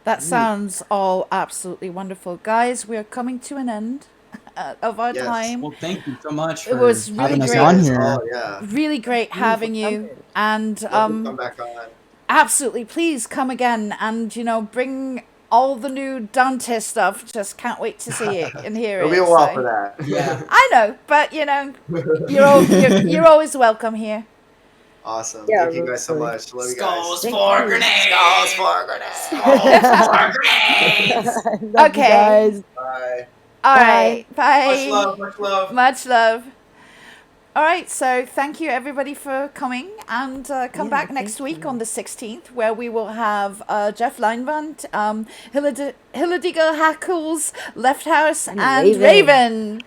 That sounds all absolutely wonderful. Guys, we are coming to an end of our time. Well, thank you so much It for was really having us great. on here. Oh, yeah. Really great having you. And Come back on. absolutely, please come again and, bring all the new Dante stuff. Just can't wait to see it and hear It'll it. be a while so. for that. Yeah. I know, but, you're always welcome here. Awesome. Yeah, Thank you guys so really. much. Love you guys. Skulls for grenades! Skulls for grenades. Skulls for grenades! Love you Okay. guys. Bye. All right. Bye. Much love. Much love. Much love. All right, so thank you everybody for coming, and come back next week on the 16th, where we will have Jeff Leinwand, Hilladiger Hackles, Left House, and Raven.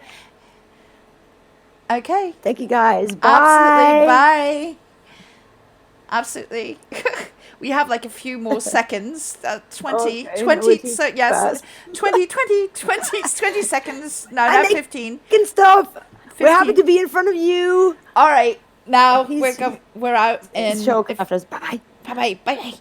Okay. Thank you guys. Bye. Absolutely. Bye. Absolutely. We have like a few more seconds. 20, Okay, 20, so yes, fast. 20 seconds. No, not 15. And stuff. 15. We're happy to be in front of you. All right, now we're out in show after us. Bye. Bye. Bye.